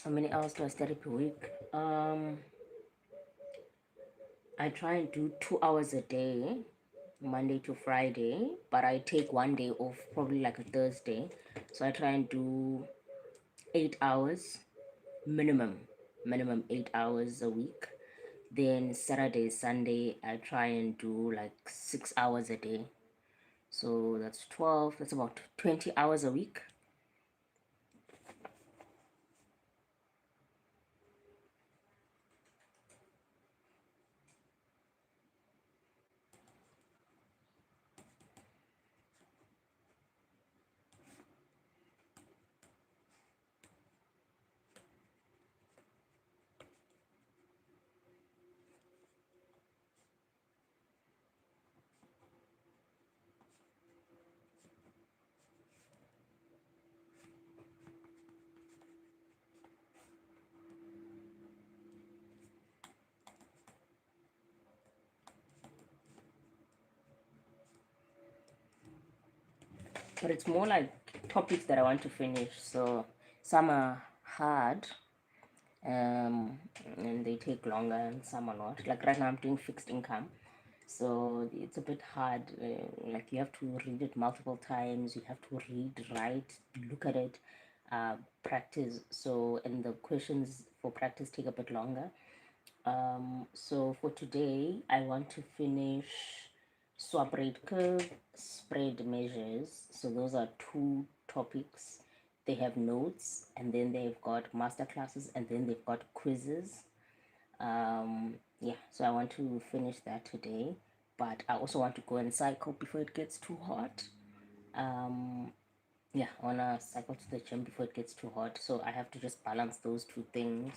How many hours do I study per week? I try and do 2 hours a day, Monday to Friday, but I take one day off, probably like a Thursday. So I try and do 8 hours minimum, 8 hours a week. Then Saturday, Sunday, I try and do like 6 hours a day. So that's 12, that's about 20 hours a week. But it's more like topics that I want to finish. So some are hard, and they take longer, and some are not. Like right now, I'm doing fixed income, so it's a bit hard. Like you have to read it multiple times. You have to read, write, look at it, practice. So and the questions for practice take a bit longer. So for today, I want to finish swap rate curve, spread measures. So those are two topics. They have notes, and then they've got master classes, and then they've got quizzes. Yeah, so I want to finish that today, but I also want to go and cycle before it gets too hot. Um, yeah, I wanna cycle to the gym before it gets too hot, so I have to just balance those two things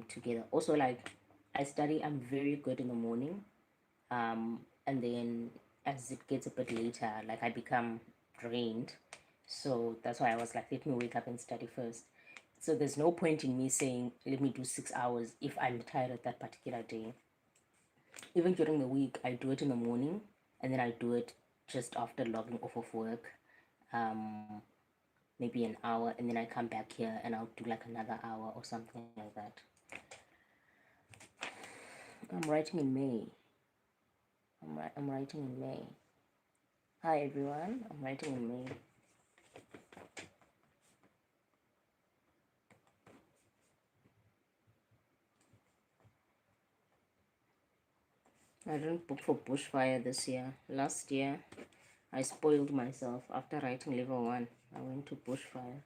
together. Also, like I study, I'm very good in the morning, and then as it gets a bit later, like I become drained. So that's why I was like, let me wake up and study first. So there's no point in me saying, let me do 6 hours if I'm tired at that particular day. Even during the week, I do it in the morning, and then I do it just after logging off of work, um, maybe an hour, and then I come back here and I'll do like another hour or something like that. I'm writing in May. I'm writing in May. Hi everyone, I'm writing in May. I didn't book for bushfire this year. Last year, I spoiled myself after writing level 1. I went to bushfire.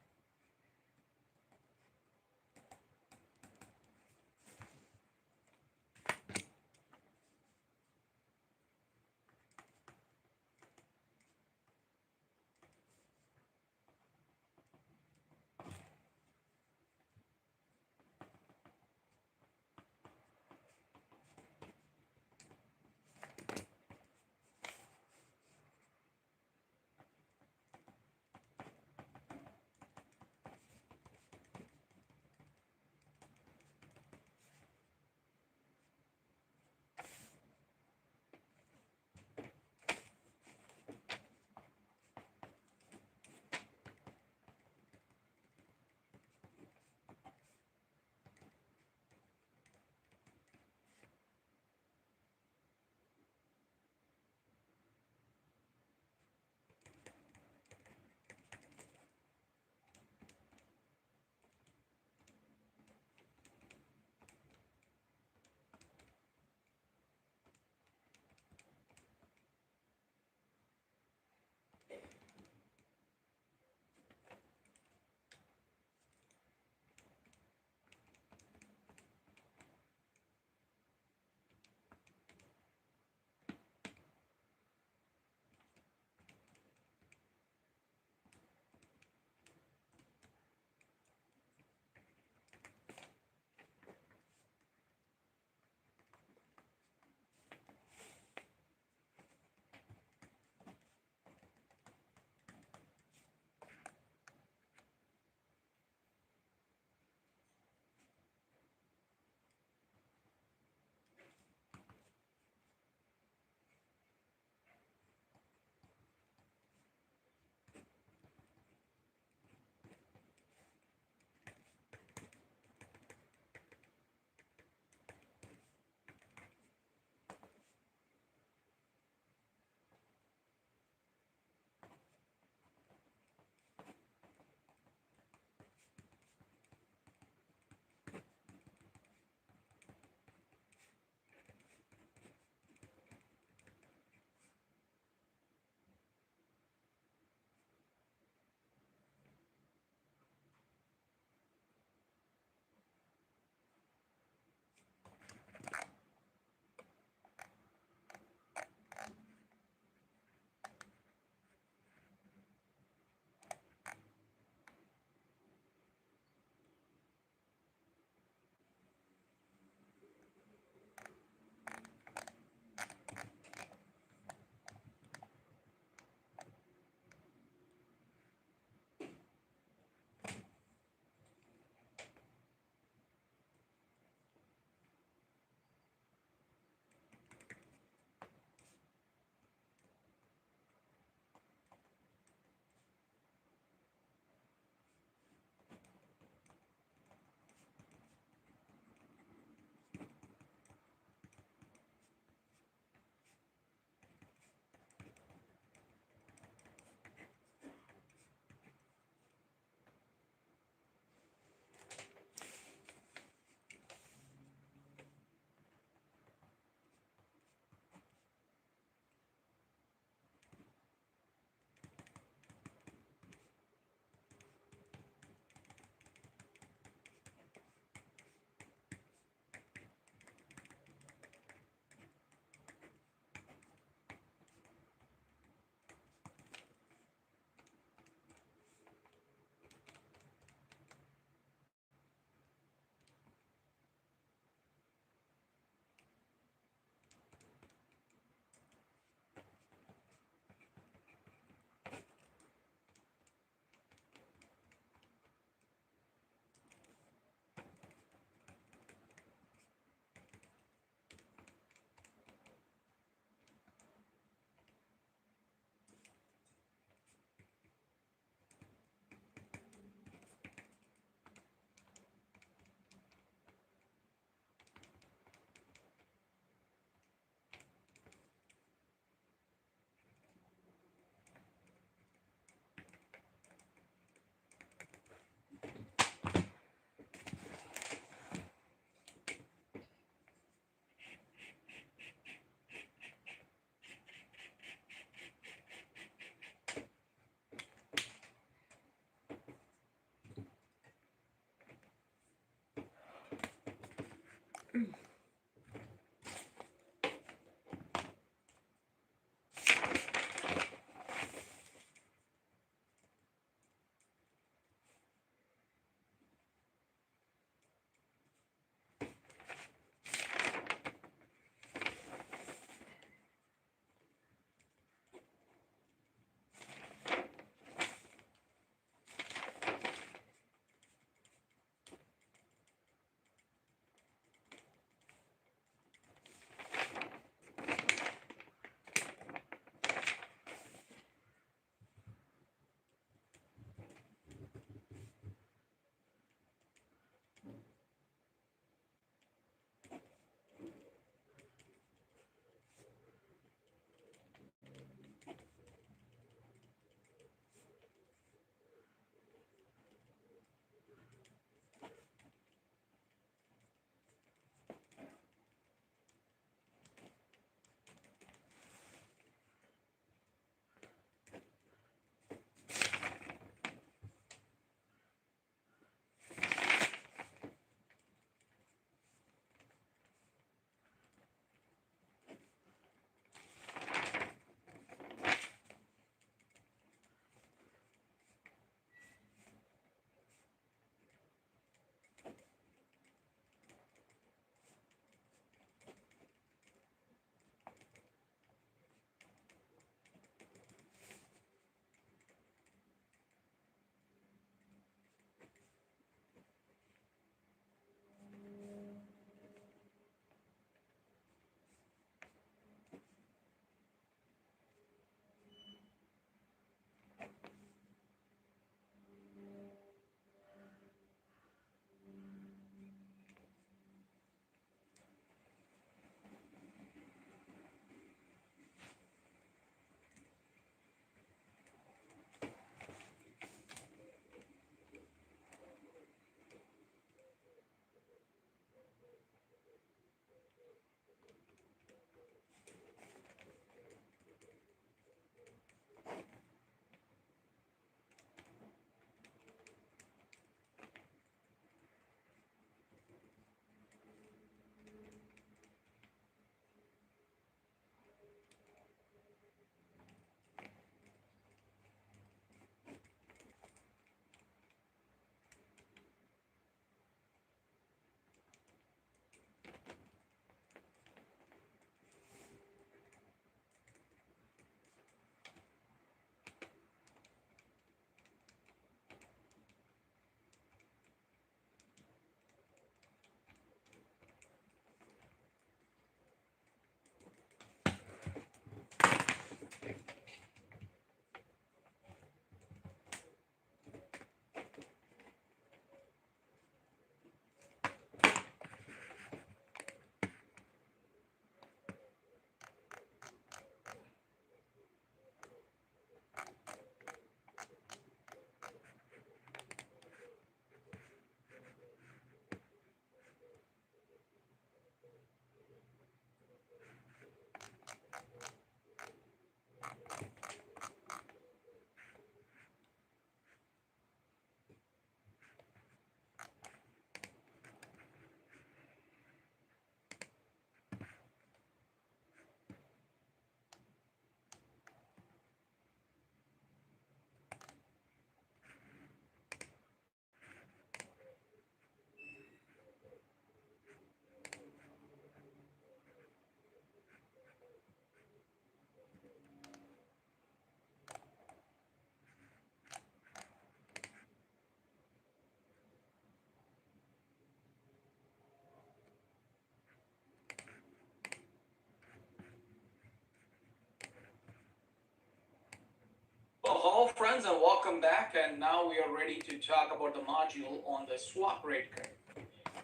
Well, hello friends and welcome back, and now we are ready to talk about the module on the swap rate curve.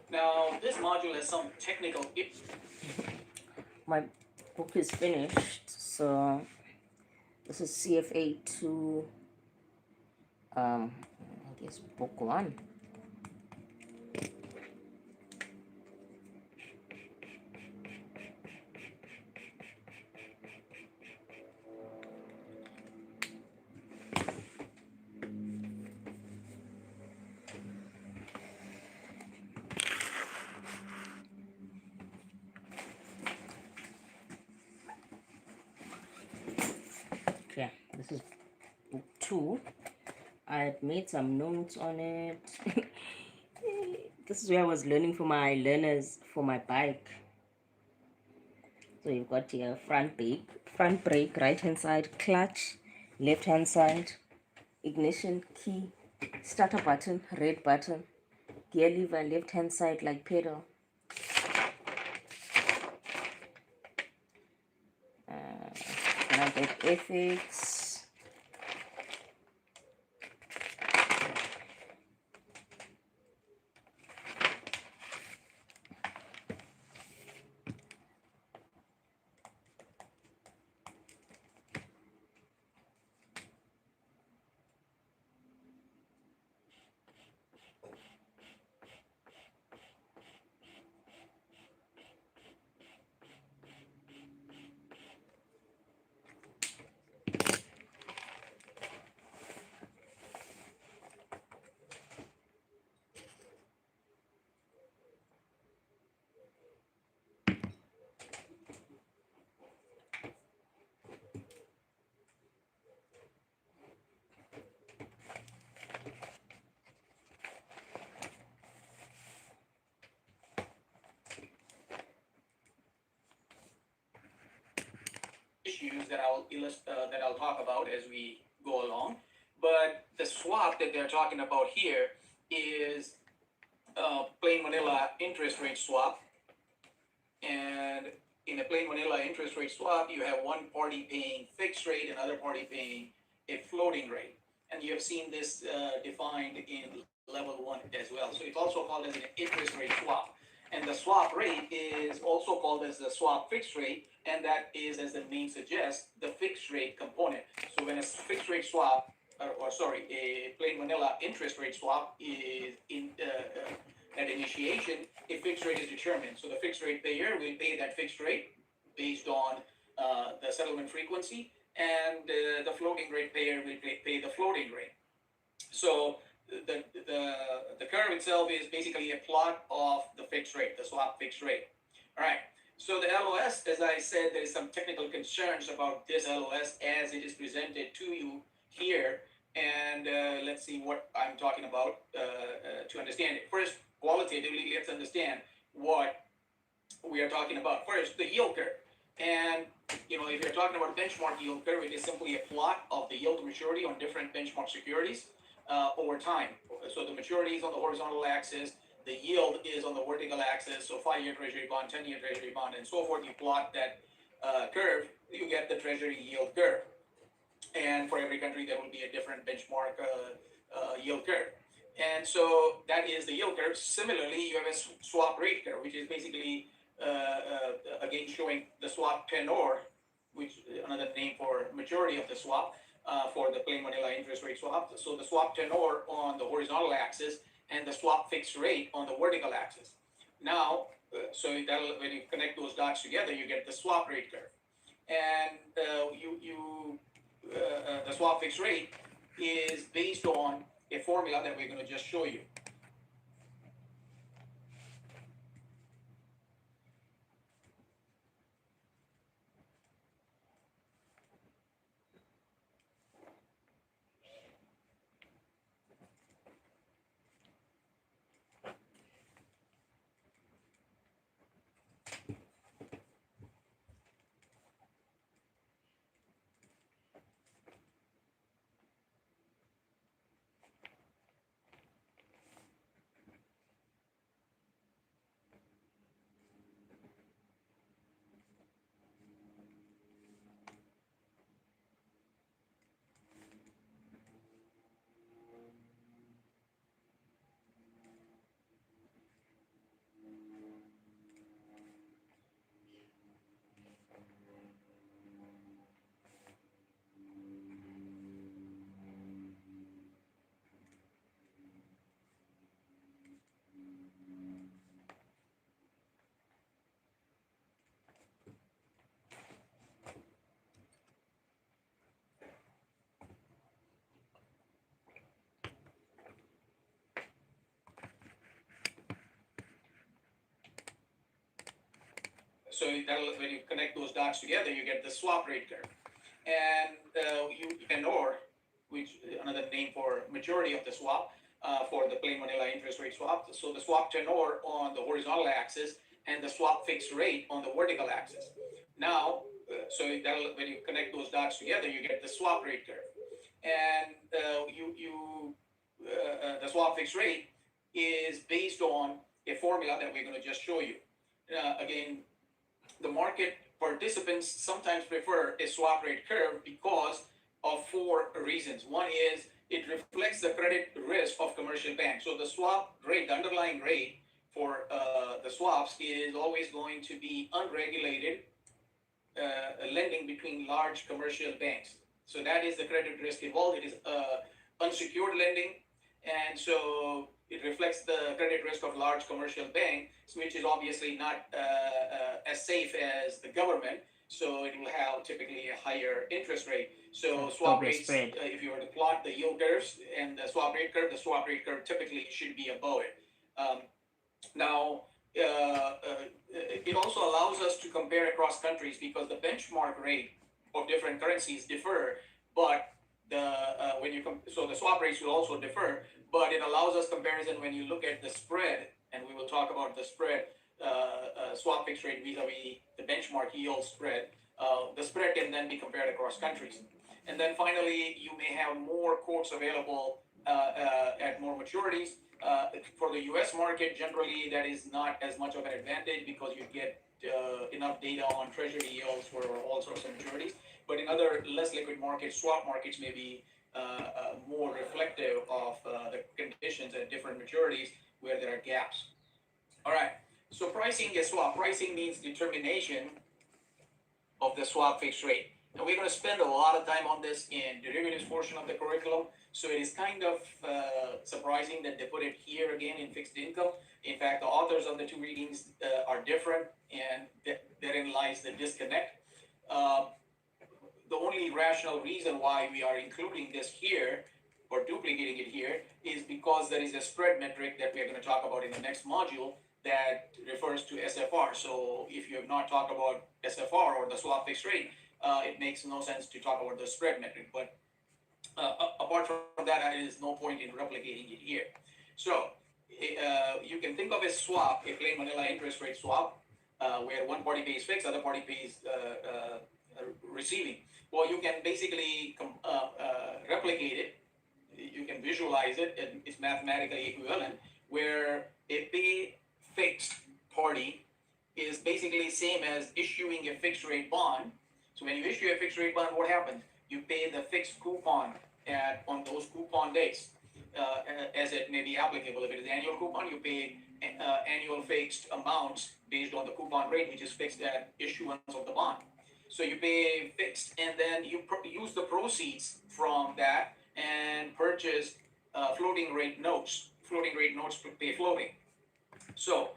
Now this module has some technical My book is finished, so this is CFA 2, I guess book 1. 2. I had made some notes on it. This is where I was learning for my learners for my bike. So you've got your front brake, right hand side, clutch, left hand side, ignition key, starter button, red button, gear lever, left hand side like pedal. Then I get ethics. Issues that I'll talk about as we go along. But the swap that they're talking about here is plain vanilla interest rate swap. And in a plain vanilla interest rate swap, you have one party paying fixed rate and other party paying a floating rate. And you have seen this defined in level 1 as well. So it's also called as an interest rate swap. And the swap rate is also called as the swap fixed rate, and that is, as the name suggests, the fixed rate component. So when a fixed rate swap, a plain vanilla interest rate swap is at initiation, a fixed rate is determined. So the fixed rate payer will pay that fixed rate based on the settlement frequency, and the floating rate payer will pay the floating rate. So the curve itself is basically a plot of the fixed rate, the swap fixed rate. All right. So the LOS, as I said, there is some technical concerns about this LOS as it is presented to you here. And let's see what I'm talking about to understand it. First, qualitatively, let's understand what we are talking about. First, the yield curve. And, if you're talking about benchmark yield curve, it is simply a plot of the yield to maturity on different benchmark securities over time. So the maturity is on the horizontal axis, the yield is on the vertical axis. So 5-year treasury bond, 10-year treasury bond, and so forth. You plot that curve, you get the treasury yield curve. And for every country, there will be a different benchmark yield curve. And so that is the yield curve. Similarly, you have a swap rate curve, which is basically, again, showing the swap tenor, which is another name for maturity of the swap for the plain vanilla interest rate swap. So the swap tenor on the horizontal axis and the swap fixed rate on the vertical axis. Now, so when you connect those dots together, you get the swap rate curve. And the swap fixed rate is based on a formula that we're going to just show you. So when you connect those dots together, you get the swap rate curve. And which another name for maturity of the swap for the plain vanilla interest rate swap. So the swap tenor on the horizontal axis and the swap fixed rate on the vertical axis. Now, so that'll, when you connect those dots together, you get the swap rate curve. And the swap fixed rate is based on a formula that we're going to just show you. Again, the market participants sometimes prefer a swap rate curve because of four reasons. One is it reflects the credit risk of commercial banks. So the swap rate, the underlying rate for the swaps is always going to be unregulated lending between large commercial banks. So that is the credit risk involved. It is unsecured lending, and so it reflects the credit risk of large commercial banks, which is obviously not as safe as the government. So it will have typically a higher interest rate. So swap rates, if you were to plot the yield curves and the swap rate curve typically should be above it. Now, it also allows us to compare across countries because the benchmark rate of different currencies differ, but so the swap rates will also differ, but it allows us comparison when you look at the spread, and we will talk about the spread, swap fixed rate vis-a-vis the benchmark yield spread. The spread can then be compared across countries. And then finally, you may have more quotes available at more maturities. For the US market, generally, that is not as much of an advantage because you get enough data on treasury yields for all sorts of maturities. But in other less liquid markets, swap markets may be more reflective of the conditions at different maturities where there are gaps. All right, so pricing a swap. Pricing means determination of the swap fixed rate. And we're going to spend a lot of time on this in derivatives portion of the curriculum. So it is kind of surprising that they put it here again in fixed income. In fact, the authors of the two readings are different, and therein lies the disconnect. The only rational reason why we are including this here or duplicating it here is because there is a spread metric that we are going to talk about in the next module that refers to SFR. So if you have not talked about SFR or the swap fixed rate, it makes no sense to talk about the spread metric. But apart from that, there is no point in replicating it here. So you can think of a swap, a plain vanilla interest rate swap, where one party pays fixed, other party pays receiving. Well, you can basically replicate it. You can visualize it, and it's mathematically equivalent, where a pay fixed party is basically same as issuing a fixed rate bond. So when you issue a fixed rate bond, what happens? You pay the fixed coupon on those coupon dates as it may be applicable. If it is annual coupon, you pay annual fixed amounts based on the coupon rate, which is fixed at issuance of the bond. So you pay fixed, and then you use the proceeds from that and purchase floating rate notes. Floating rate notes pay floating. So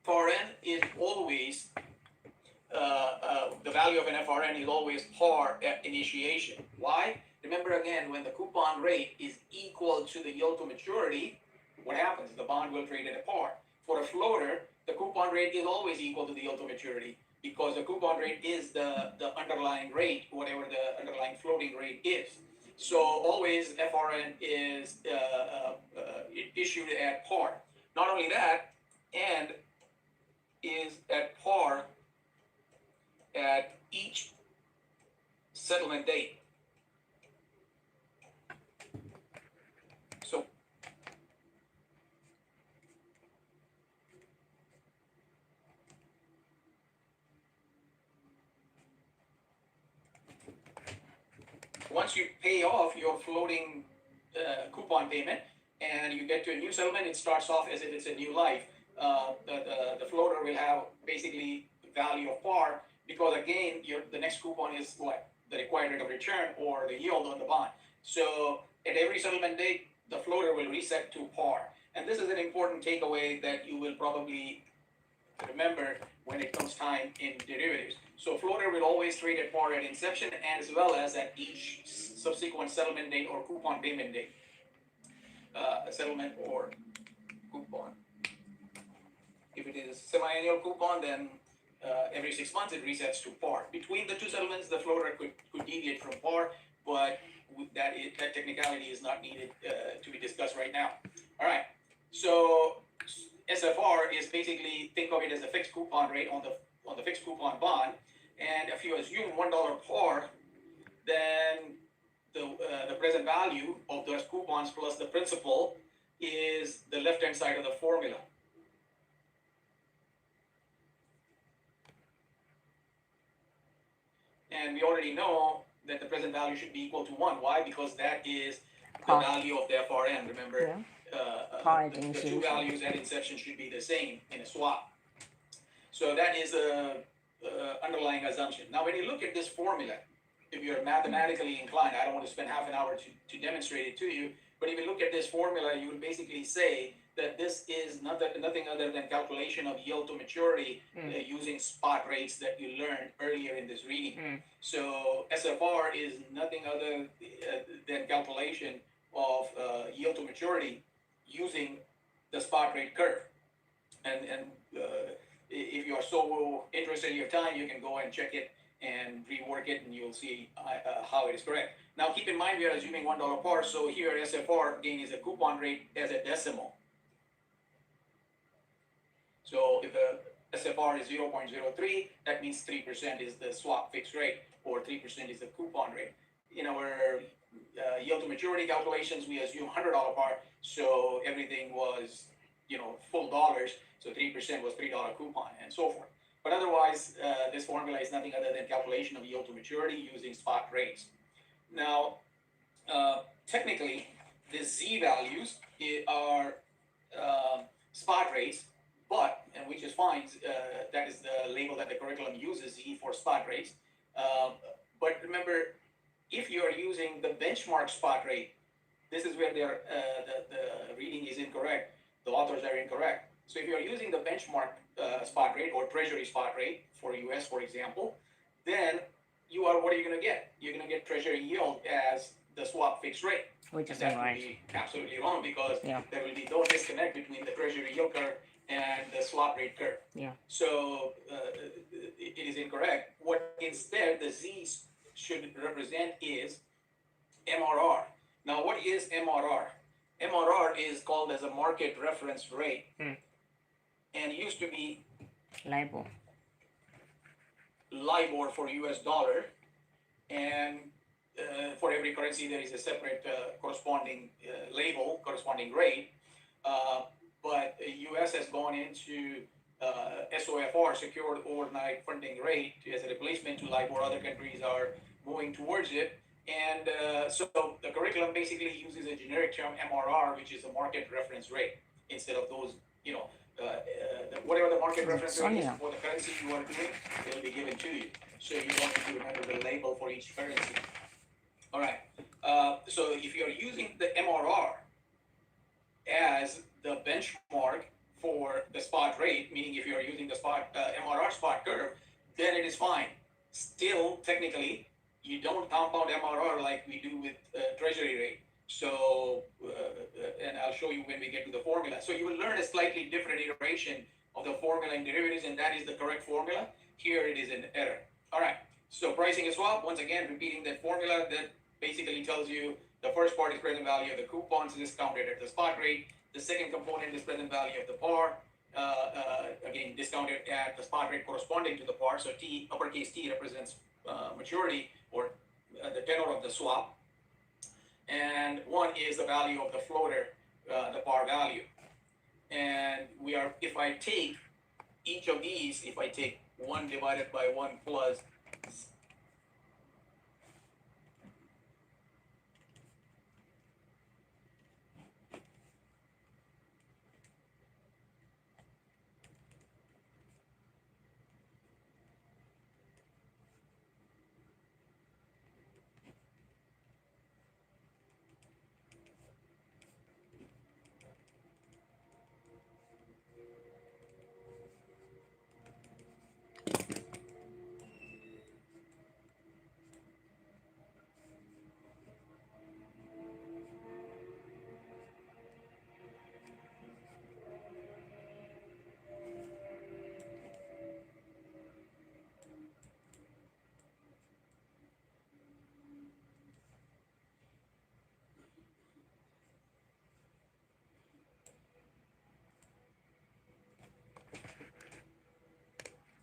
FRN is always, the value of an FRN is always par at initiation. Why? Remember again, when the coupon rate is equal to the yield to maturity, what happens? The bond will trade at a par. For a floater, the coupon rate is always equal to the yield to maturity because the coupon rate is the underlying rate, whatever the underlying floating rate is. So always FRN is issued at par. Not only that, and is at par at each settlement date. So once you pay off your floating coupon payment and you get to a new settlement, it starts off as if it's a new life. The floater will have basically value of par because again, the next coupon is what? The required rate of return or the yield on the bond. So at every settlement date, the floater will reset to par. And this is an important takeaway that you will probably remember when it comes time in derivatives. So floater will always trade at par at inception as well as at each subsequent settlement date or coupon payment date. Settlement or coupon. If it is semi-annual coupon, then every 6 months it resets to par. Between the two settlements, the floater could deviate from par, but that technicality is not needed to be discussed right now. All right. So SFR is basically, think of it as a fixed coupon rate on the fixed coupon bond, and if you assume $1 par, then the present value of those coupons plus the principal is the left-hand side of the formula. And we already know that the present value should be equal to 1. Why? Because that is the value of the FRN. Remember, the two values at inception should be the same in a swap. So that is the underlying assumption. Now, when you look at this formula, if you're mathematically inclined, I don't want to spend half an hour to demonstrate it to you, but if you look at this formula, you will basically say that this is nothing other than calculation of yield to maturity using spot rates that you learned earlier in this reading. So SFR is nothing other than calculation of yield to maturity using the spot rate curve. And if you are so interested in your time, you can go and check it and rework it, and you'll see how it is correct. Now, keep in mind, we are assuming $1 par, so here SFR, again, is a coupon rate as a decimal. So if the SFR is 0.03, that means 3% is the swap fixed rate, or 3% is the coupon rate. In our yield to maturity calculations, we assume $100 par, so everything was, full dollars, so 3% was $3 coupon, and so forth. But otherwise, this formula is nothing other than calculation of yield to maturity using spot rates. Now, technically, the Z values are spot rates, but, and which is fine, that is the label that the curriculum uses, Z for spot rates. But remember, if you are using the benchmark spot rate, this is where the reading is incorrect. The authors are incorrect. So if you are using the benchmark spot rate or treasury spot rate for US, for example, then what are you going to get? You're going to get treasury yield as the swap fixed rate. Which is that right. would be absolutely wrong because there will be no disconnect between the treasury yield curve and the swap rate curve. So it is incorrect. What instead the Z should represent is MRR. Now, what is MRR? MRR is called as a market reference rate, and used to be LIBOR for US dollar, and for every currency there is a separate corresponding label, corresponding rate. But US has gone into SOFR, secured overnight funding rate, as a replacement to LIBOR. Other countries are moving towards it. And so the curriculum basically uses a generic term MRR, which is a market reference rate, instead of those, whatever the market reference rate is for the currency you are doing, it will be given to you. So you don't need to remember the label for each currency. All right. So if you're using the MRR as the benchmark for the spot rate, meaning if you're using the spot MRR spot curve, then it is fine. Still, technically, you don't compound MRR like we do with treasury rate. So, and I'll show you when we get to the formula. So you will learn a slightly different iteration of the formula in derivatives, and that is the correct formula. Here it is an error. All right. So pricing a swap, once again, repeating that formula that basically tells you the first part is present value of the coupons discounted at the spot rate. The second component is present value of the par, again, discounted at the spot rate corresponding to the par. So T, uppercase T represents maturity, or the tenor of the swap. And one is the value of the floater, the par value. And if I take each of these, if I take 1 divided by 1 plus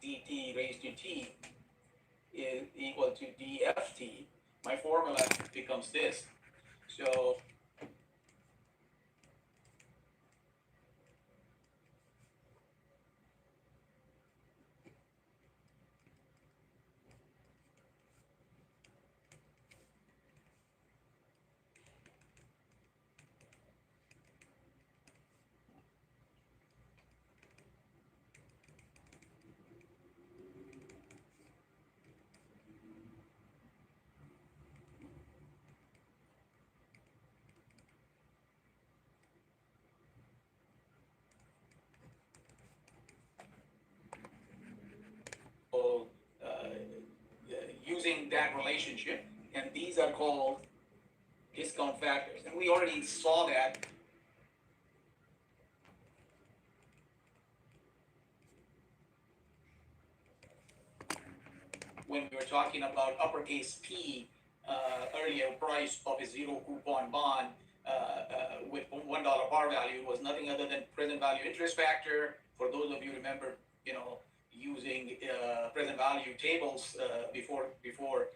dt raised to t is equal to dft, my formula becomes this. So using that relationship, and these are called discount factors. And we already saw that when we were talking about uppercase P earlier, price of a zero coupon bond with $1 par value was nothing other than present value interest factor. For those of you remember, using present value tables before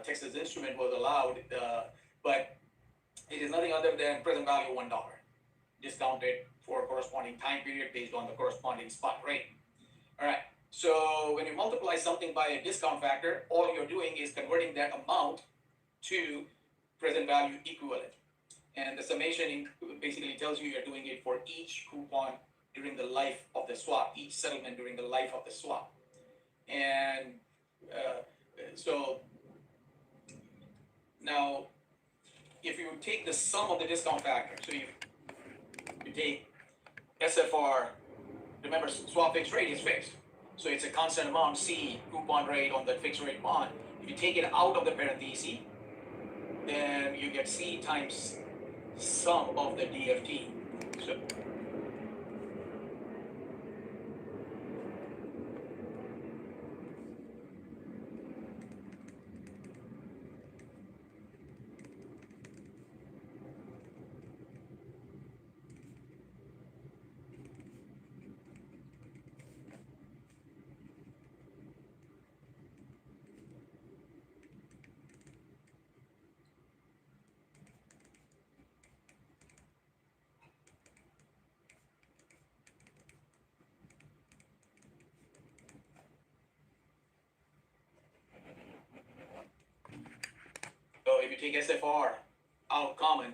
Texas Instrument was allowed, but it is nothing other than present value $1 discounted for a corresponding time period based on the corresponding spot rate. All right. So when you multiply something by a discount factor, all you're doing is converting that amount to present value equivalent. And the summation basically tells you you're doing it for each coupon during the life of the swap, each settlement during the life of the swap. And so now, if you take the sum of the discount factor, so you take SFR, remember swap fixed rate is fixed. So it's a constant amount C coupon rate on the fixed rate bond. If you take it out of the parenthesis, then you get C times sum of the DFT. So if you take SFR out common,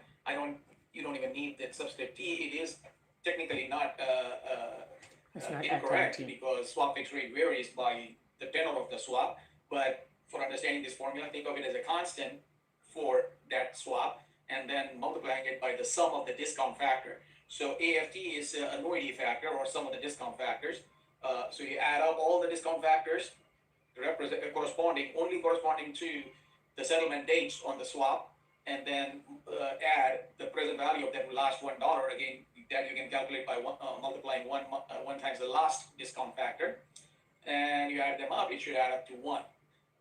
you don't even need that subscript T. It is technically not incorrect because swap fixed rate varies by the tenor of the swap. But for understanding this formula, think of it as a constant for that swap and then multiplying it by the sum of the discount factor. So AFT is an annuity factor or sum of the discount factors. So you add up all the discount factors corresponding to the settlement dates on the swap, and then add the present value of that last $1 again that you can calculate by multiplying one times the last discount factor, and you add them up. It should add up to 1,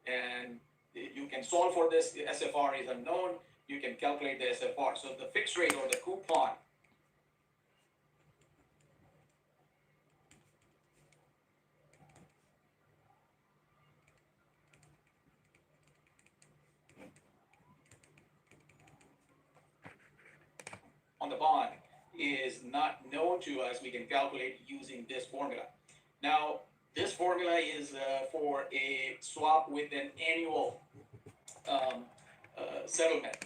and you can solve for this. The SFR is unknown. You can calculate the SFR. So the fixed rate or the coupon on the bond is not known to us. We can calculate using this formula. Now, this formula is for a swap with an annual settlement.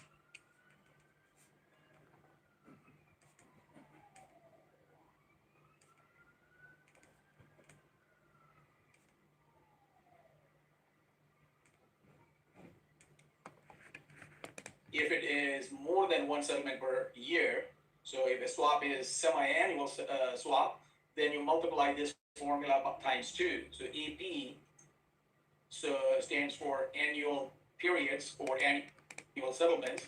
If it is more than one settlement per year, so if a swap is semi-annual swap, then you multiply this formula times 2. So AP stands for annual periods or annual settlements.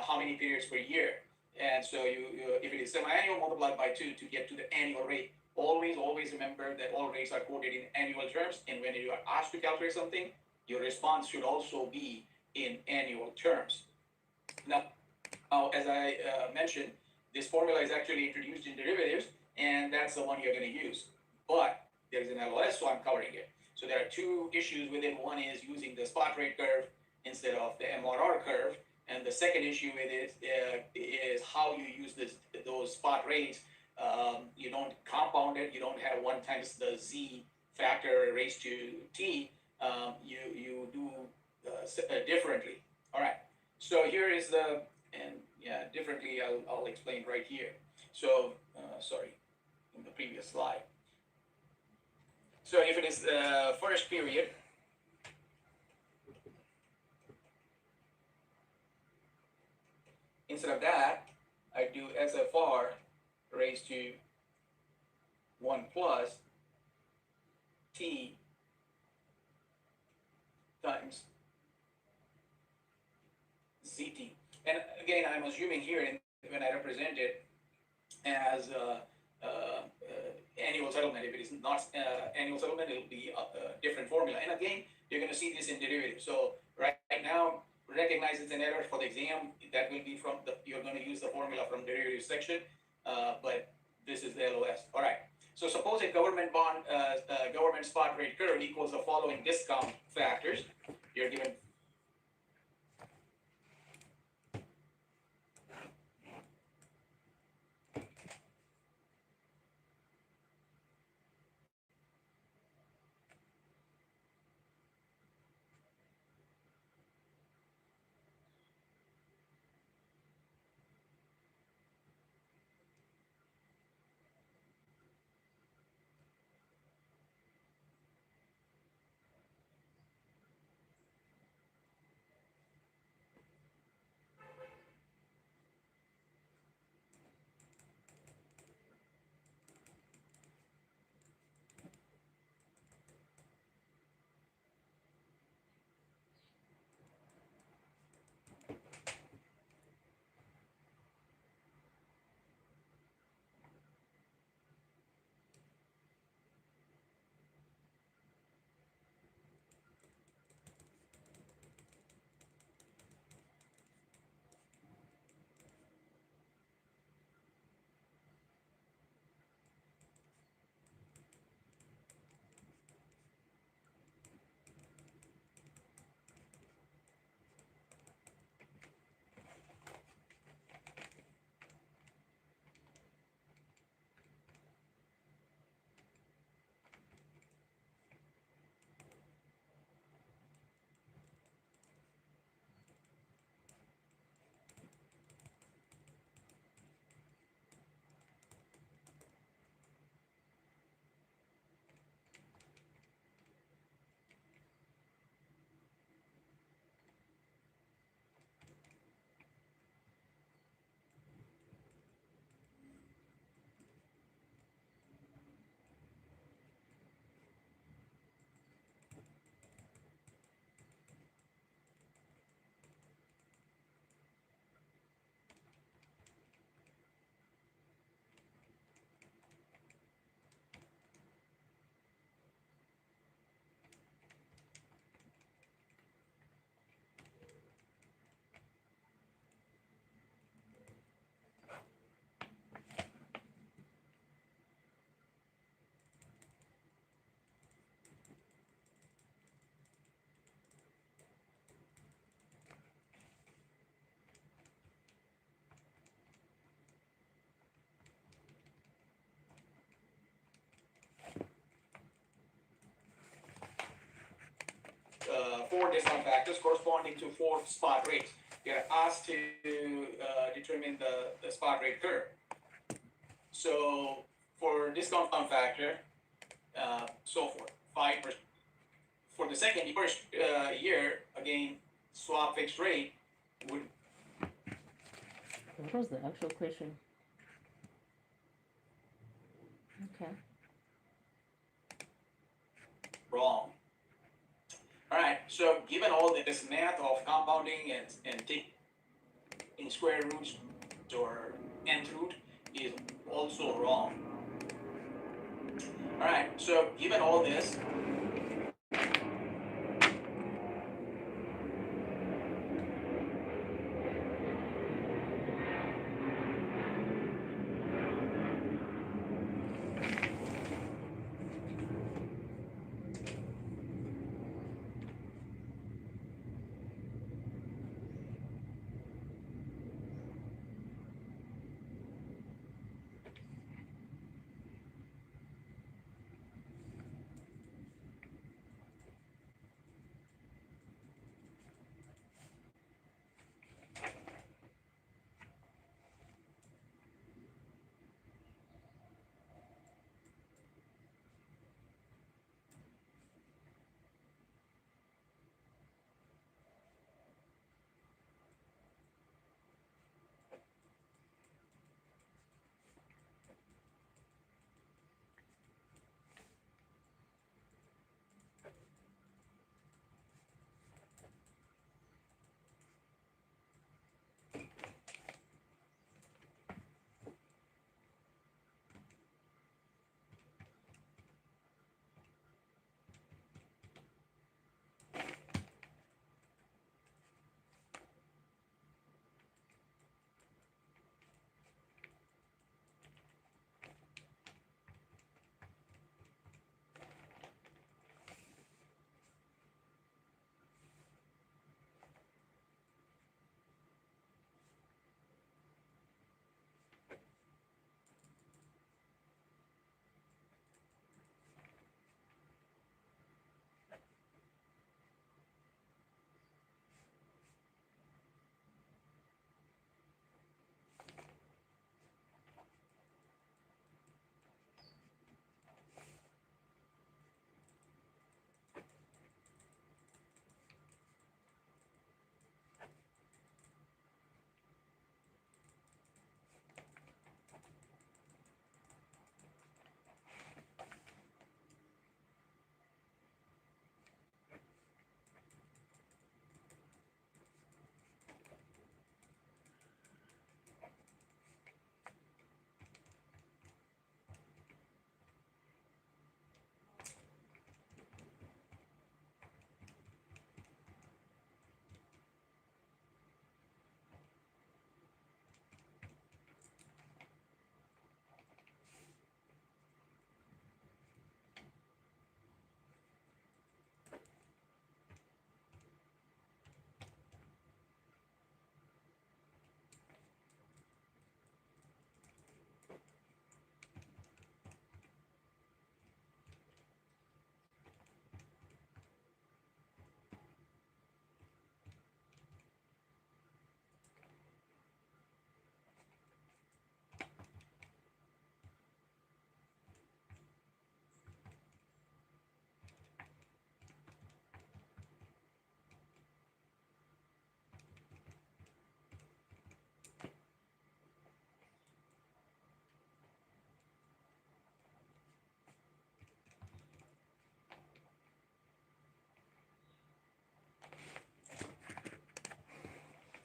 How many periods per year? And so if it is semi-annual, multiplied by 2 to get to the annual rate. Always remember that all rates are quoted in annual terms, and when you are asked to calculate something, your response should also be in annual terms. Now, as I mentioned, this formula is actually introduced in derivatives, and that's the one you're going to use. But there's an LOS, so I'm covering it. So there are two issues with it. One is using the spot rate curve instead of the MRR curve, and the second issue with it is how you use those spot rates. You don't compound it. You don't have 1 times the z factor raised to t. You do differently. All right. So here is the, and yeah, differently I'll explain right here. So sorry, in the previous slide. So if it is the first period, instead of that, I do SFR raised to 1 plus t times ct. And again, I'm assuming here when I represent it as annual settlement. If it is not annual settlement, it will be a different formula. And again, you're going to see this in derivatives. So right now, recognize it's an error for the exam. That will be from you're going to use the formula from derivatives section, but this is the LOS. All right. So suppose a government bond, government spot rate curve equals the following discount factors. You're given four discount factors corresponding to 4 spot rates. You're asked to determine the spot rate curve. So for discount factor, so forth, 5%. For the first year, again, swap fixed rate would. What was the actual question? Okay. Wrong. All right, so given all this math of compounding and taking square roots or nth root is also wrong. All right, so given all this,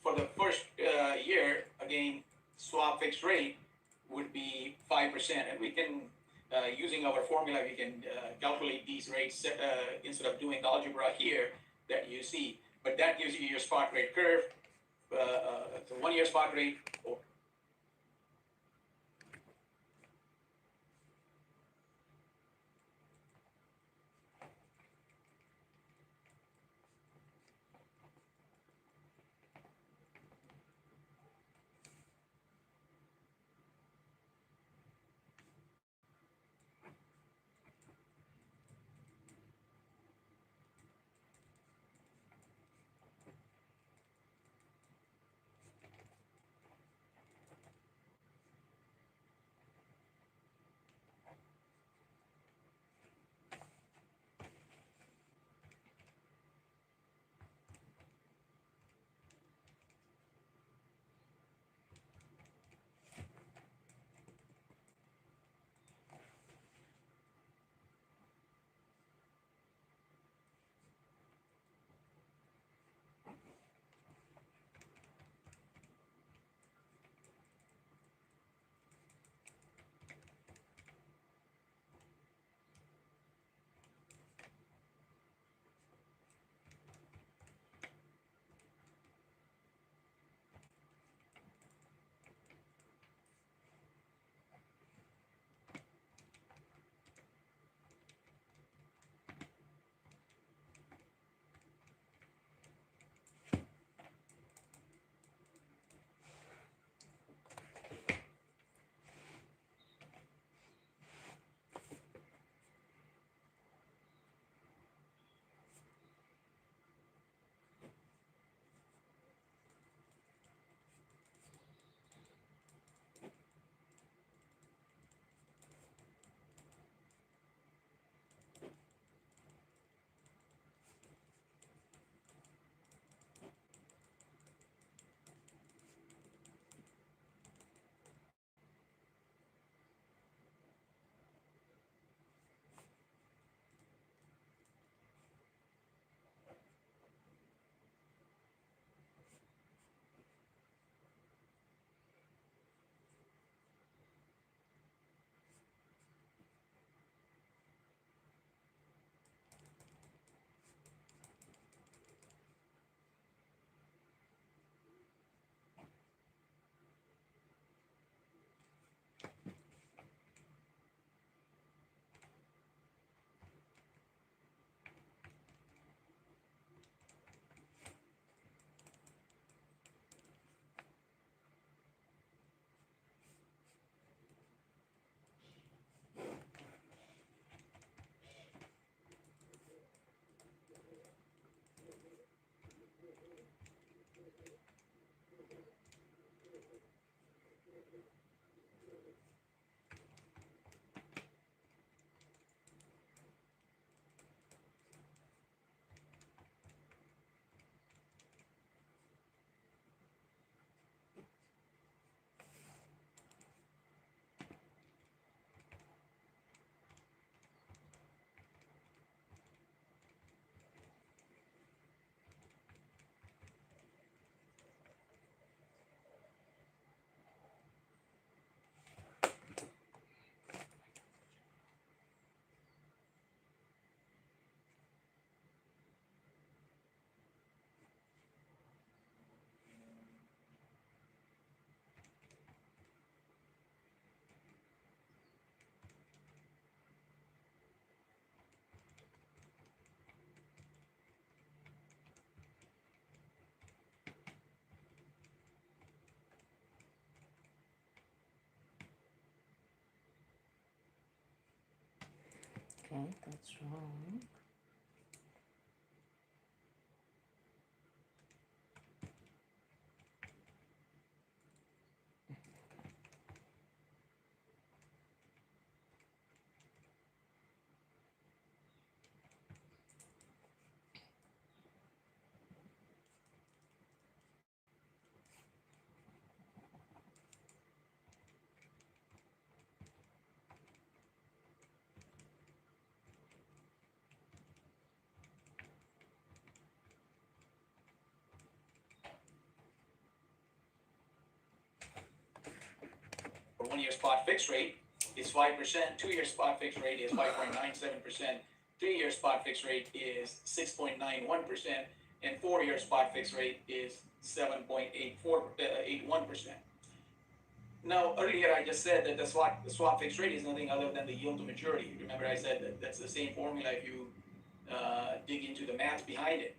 for the first year, again, swap fixed rate would be 5%. And we can, using our formula, we can calculate these rates instead of doing algebra here that you see. But that gives you your spot rate curve. The 1 year spot rate. Okay, that's wrong. For 1 year spot fixed rate is 5%, 2 year spot fixed rate is 5.97%, 3 year spot fixed rate is 6.91%, and 4 year spot fixed rate is 7.81%. Now, earlier I just said that the swap fixed rate is nothing other than the yield to maturity. Remember, I said that that's the same formula if you dig into the math behind it.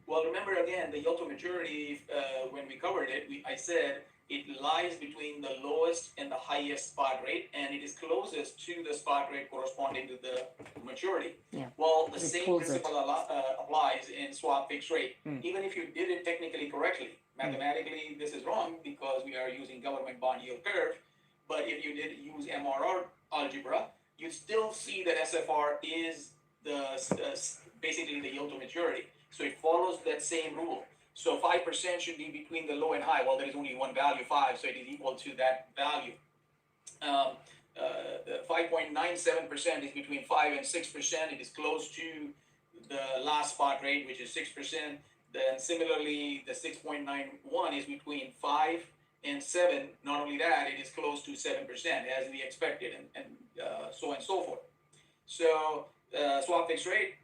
Well, remember again, the yield to maturity, when we covered it, I said it lies between the lowest and the highest spot rate, and it is closest to the spot rate corresponding to the maturity. Yeah. Well, the It same pulls it. principle applies in swap fixed rate. Mm. Even if you did it technically correctly, mathematically this is wrong because we are using government bond yield curve. But if you did use MRR algebra, you still see that SFR is basically the yield to maturity. So it follows that same rule. So 5% should be between the low and high. Well, there is only one value, 5, so it is equal to that value. 5.97% is between 5 and 6%. It is close to the last spot rate, which is 6%. Then similarly, the 6.91 is between 5 and 7. Not only that, it is close to 7% as we expected, and so on and so forth. So swap fixed rate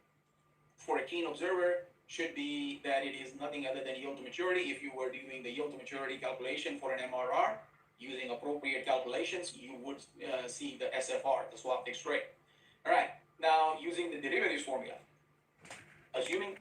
for a keen observer should be that it is nothing other than yield to maturity. If you were doing the yield to maturity calculation for an MRR using appropriate calculations, you would see the SFR, the swap fixed rate. All right, now using the derivatives formula, assuming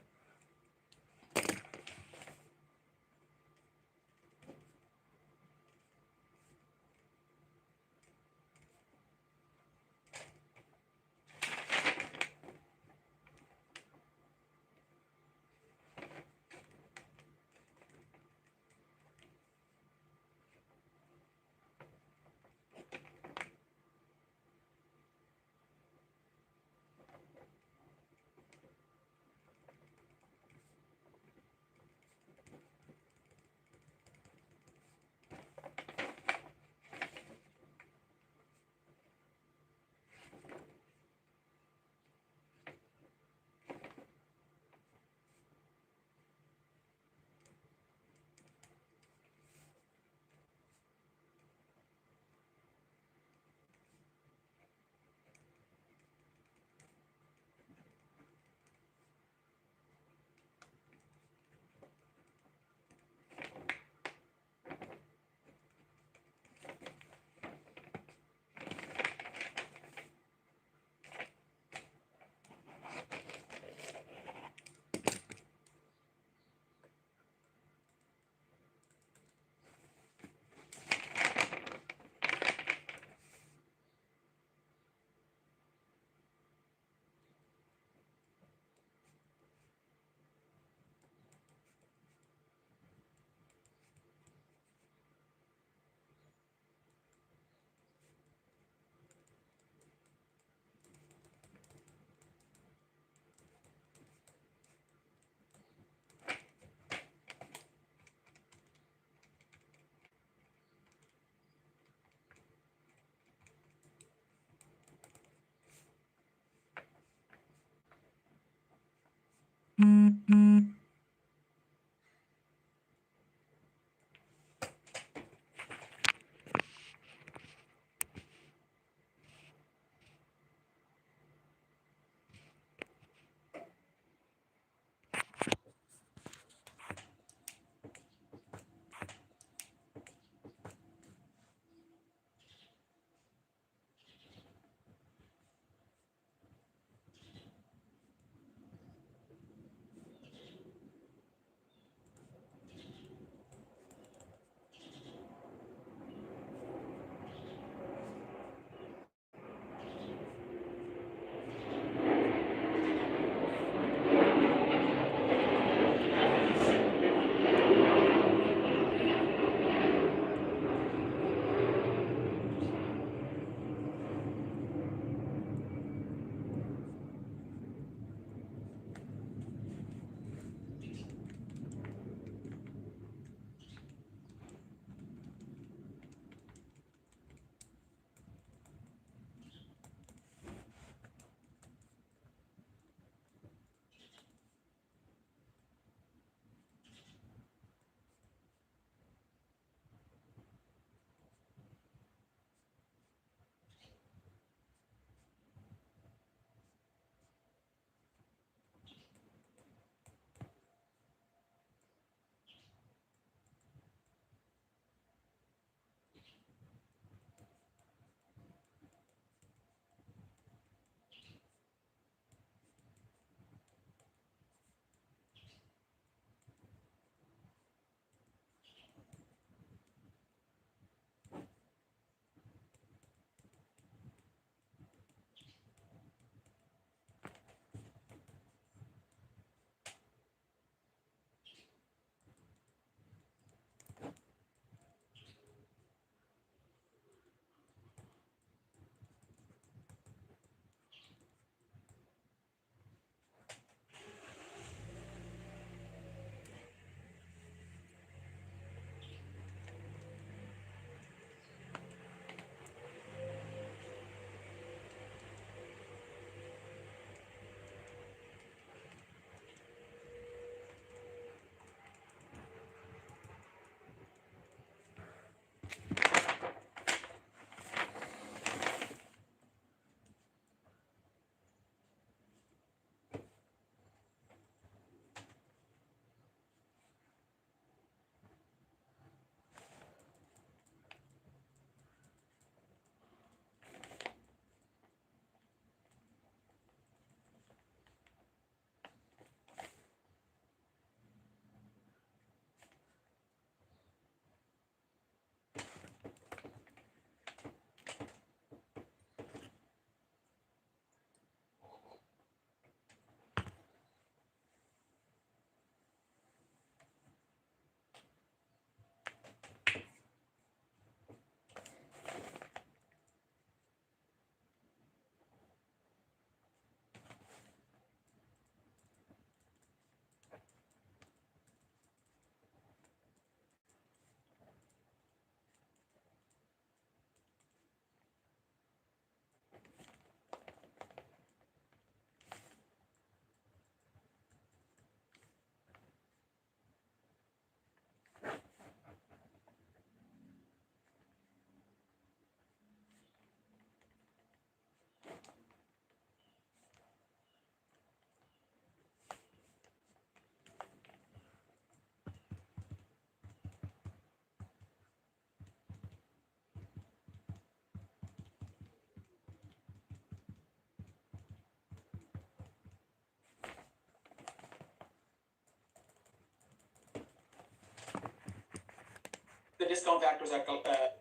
discount factors are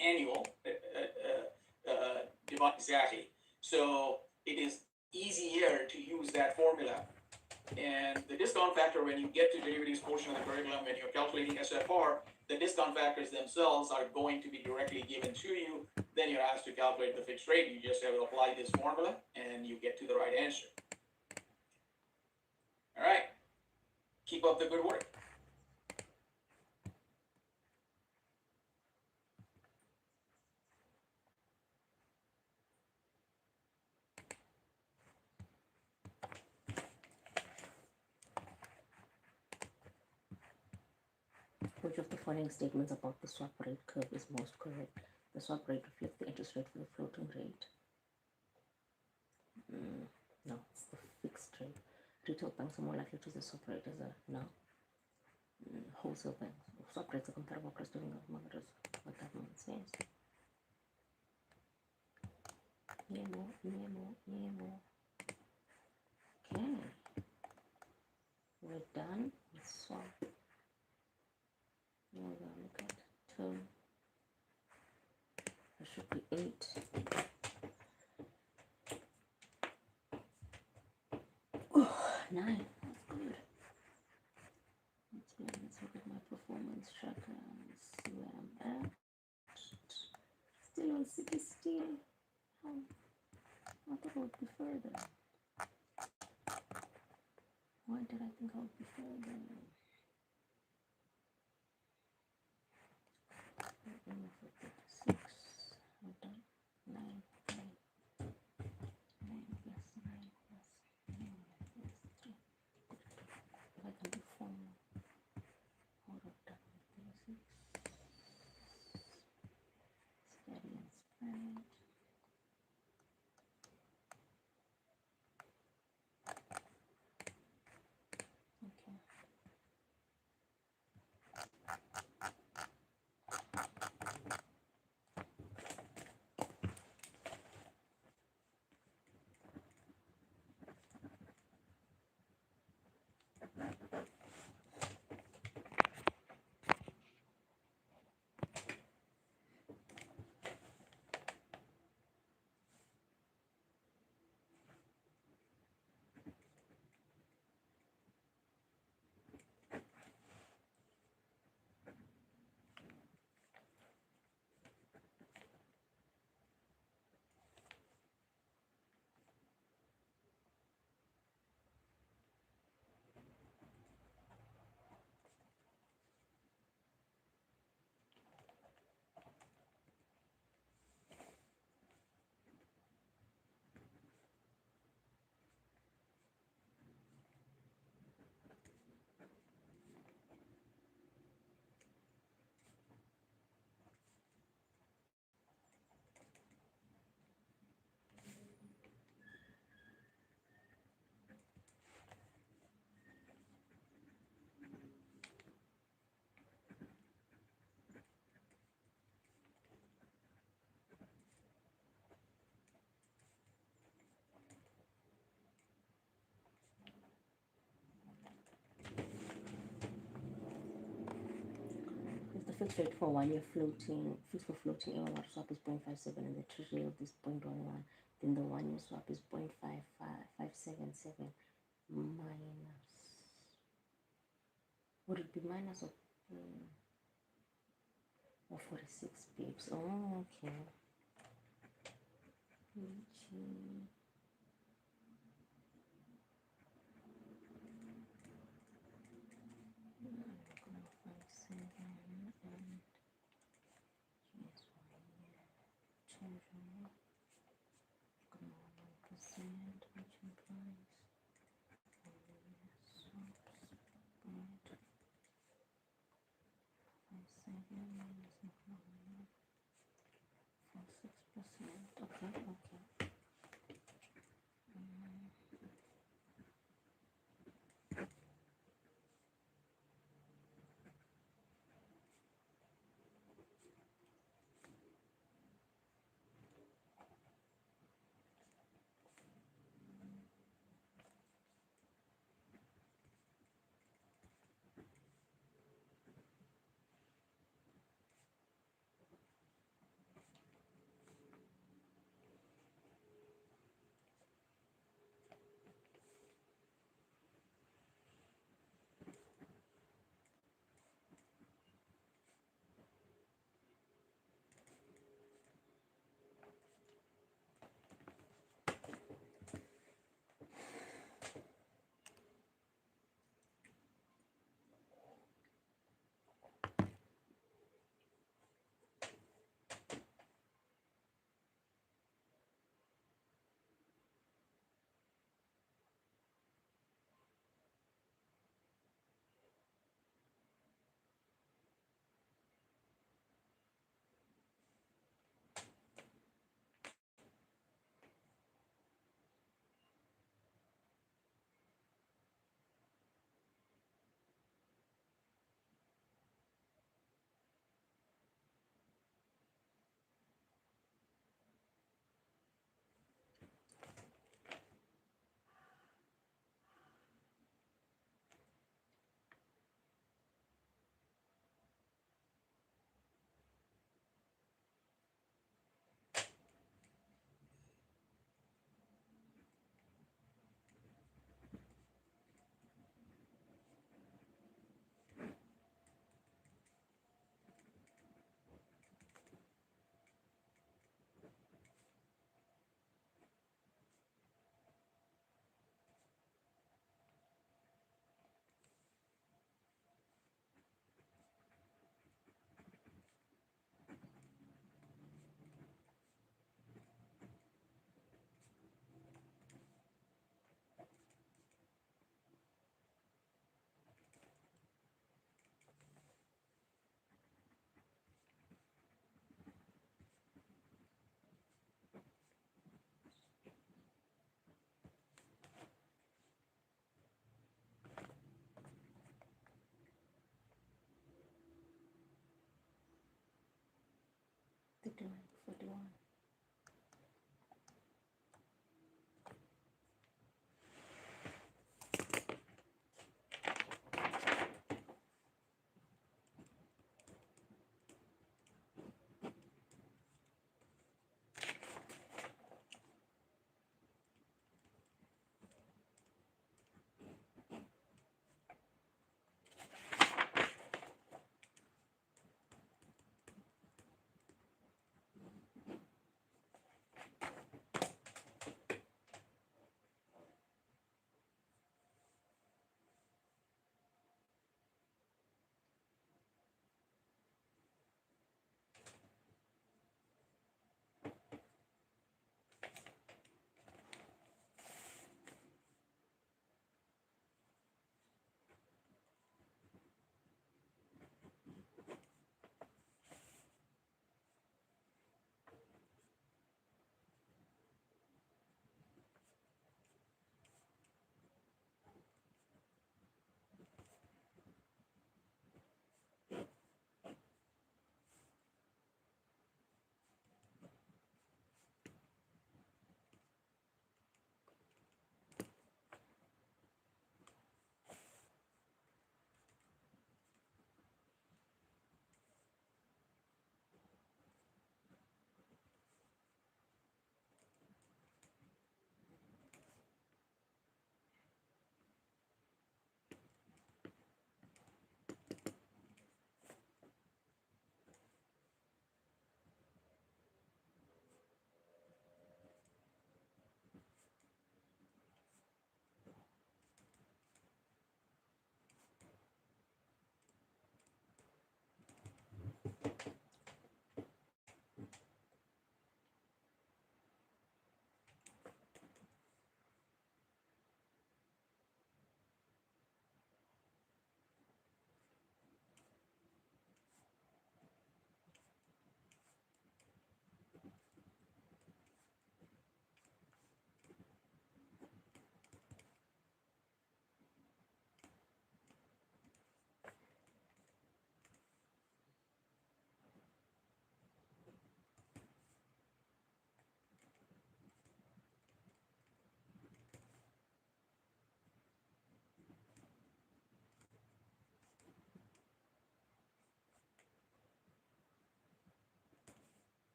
annual, divided exactly. So it is easier to use that formula. And the discount factor, when you get to derivatives portion of the curriculum, when you're calculating SFR, the discount factors themselves are going to be directly given to you. Then you're asked to calculate the fixed rate. You just have to apply this formula and you get to the right answer. All right. Keep up the good work. Which of the following statements about the swap rate curve is most correct? The swap rate reflects the interest rate for the floating rate. No, it's the fixed rate. Retail banks are more likely to use the swap rate as a no. Wholesale banks. Swap rates are comparable across different markets. What that means, yes. Nemo. Okay. We're done with swap. Now we're gonna look at term. There should be 8. Oh, 9. That's good. Let's look at my performance tracker and see where I'm at. Still on 60. I thought I would be further. Why did I think I would be further? Aim for 36. We're done. 9 plus 9 plus 3. If I can do 4 more. I would have done 36. Steady and spread. Okay. If the fixed rate for 1 year floating, fixed for floating AOR swap is 0.57 and the treasury yield is 0.11, then the 1 year swap is 0.577 minus. Would it be minus or 46 pips? Oh, okay.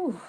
Whew.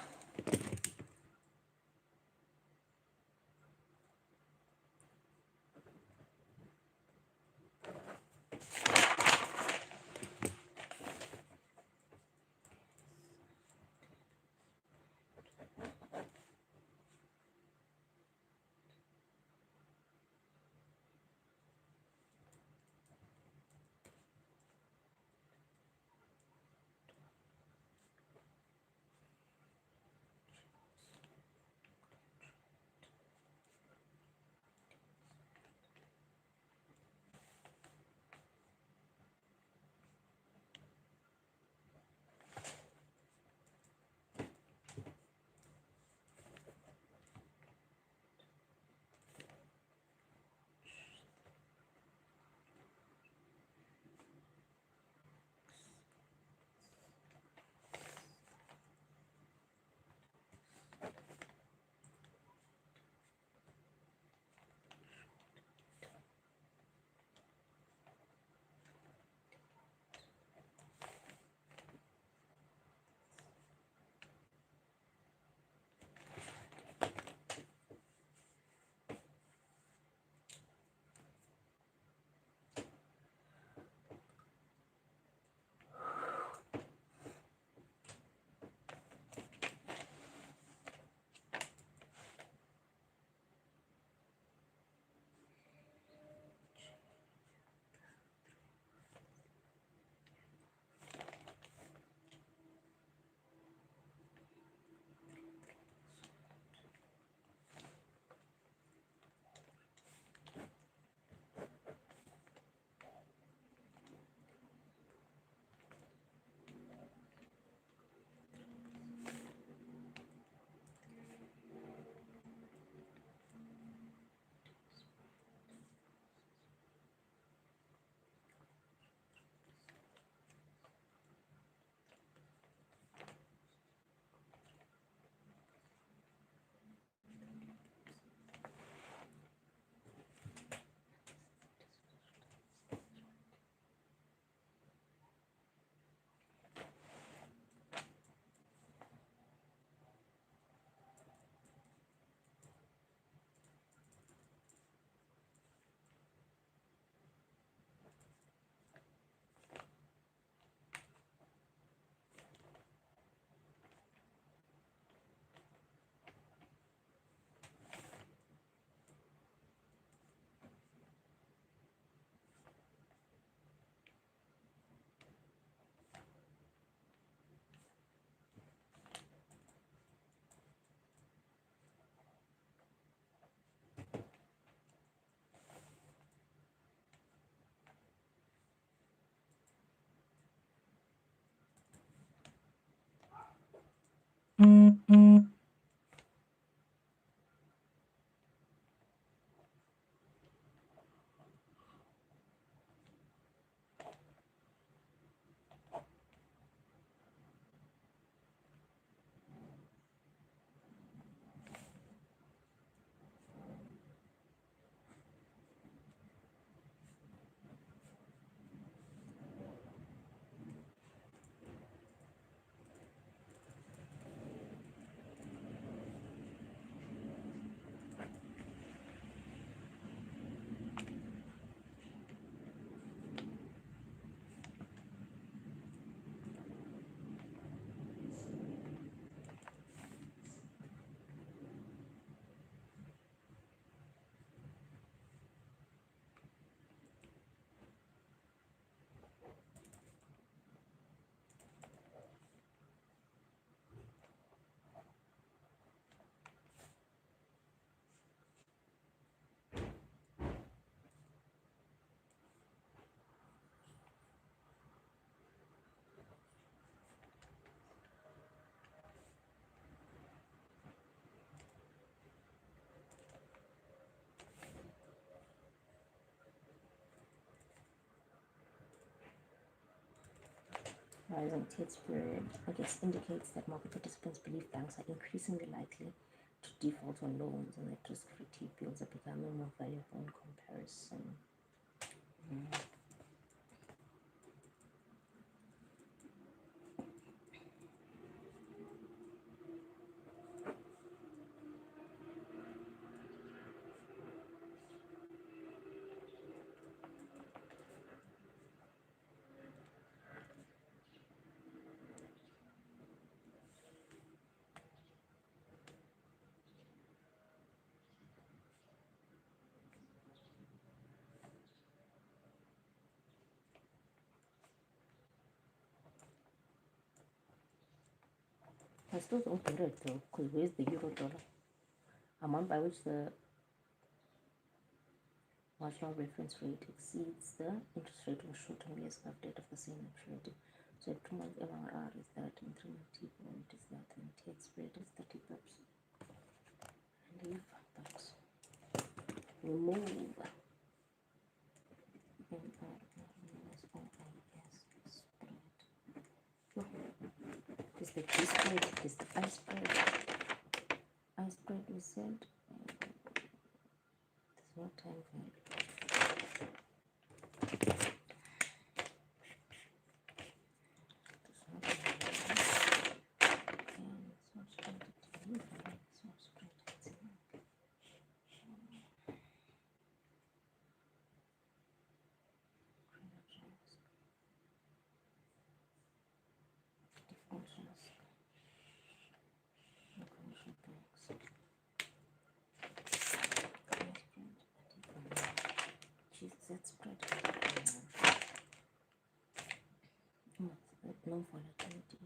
Rising TID spread, I guess, indicates that market participants believe banks are increasingly likely to default on loans and that risk-free T-bills are becoming more valuable in comparison. I still don't get it though, because where's the euro dollar amount by which the marginal reference rate exceeds the interest rate of a short-term ESF date of the same maturity? So 2-month MRR is that, and 3-month T-bond is that, and THEAD spread is 30 pips. Leave bucks. Remove MRR minus OIS spread. Oh, is the T spread? Is the I spread? I spread we said. There's no time value. That spread. No volatility.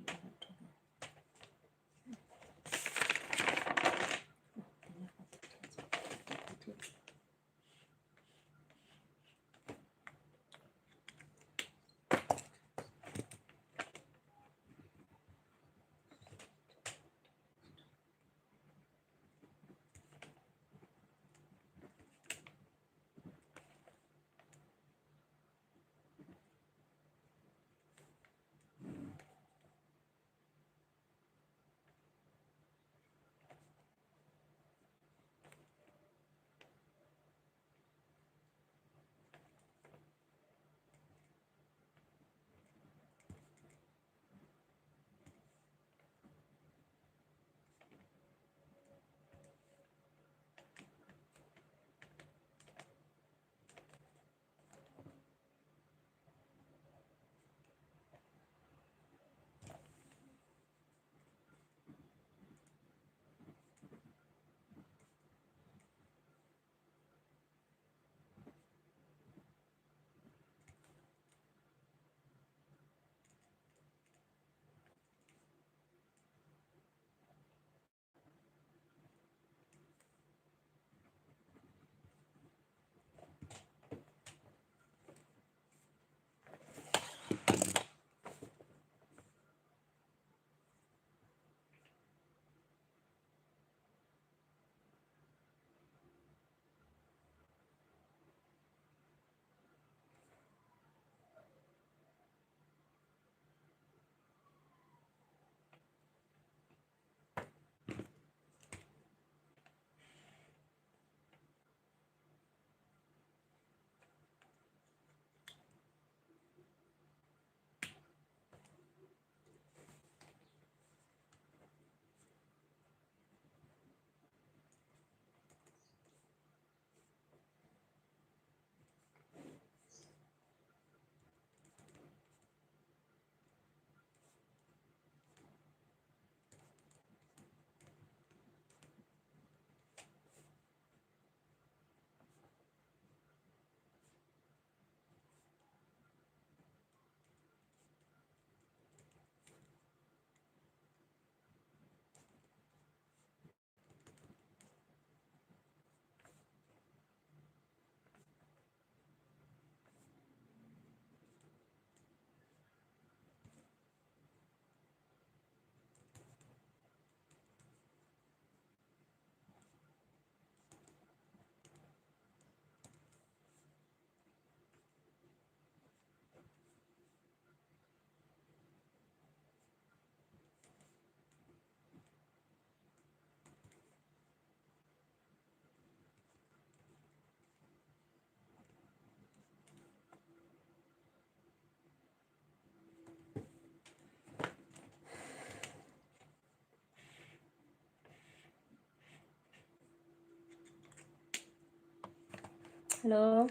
Hello.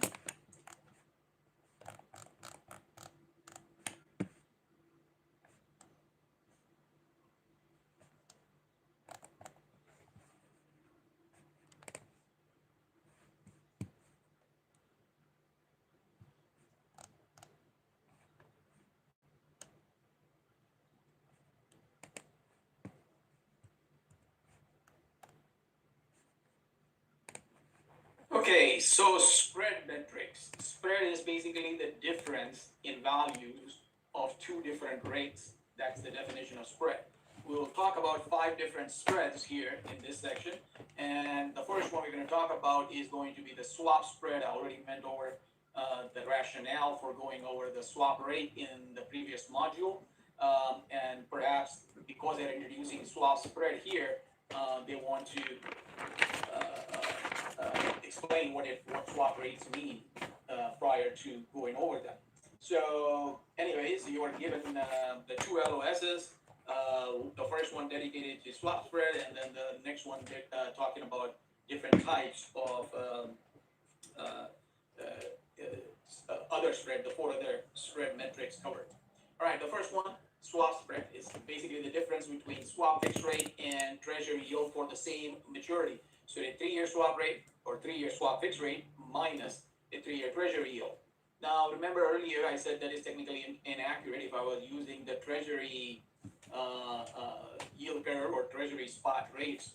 Okay, so spread metrics. Spread is basically the difference in values of two different rates. That's the definition of spread. We'll talk about 5 different spreads here in this section. And the first one we're going to talk about is going to be the swap spread. I already went over the rationale for going over the swap rate in the previous module. And perhaps because they're introducing swap spread here, they want to explain what swap rates mean prior to going over them. So, anyways, you are given the two LOSs. The first one dedicated to swap spread, and then the next one talking about different types of uh, other spread, the 4 other spread metrics covered. All right, the first one, swap spread, is basically the difference between swap fixed rate and treasury yield for the same maturity. So the 3-year swap rate or 3-year swap fixed rate minus the 3-year treasury yield. Now, remember earlier I said that is technically inaccurate if I was using the treasury yield curve or treasury spot rates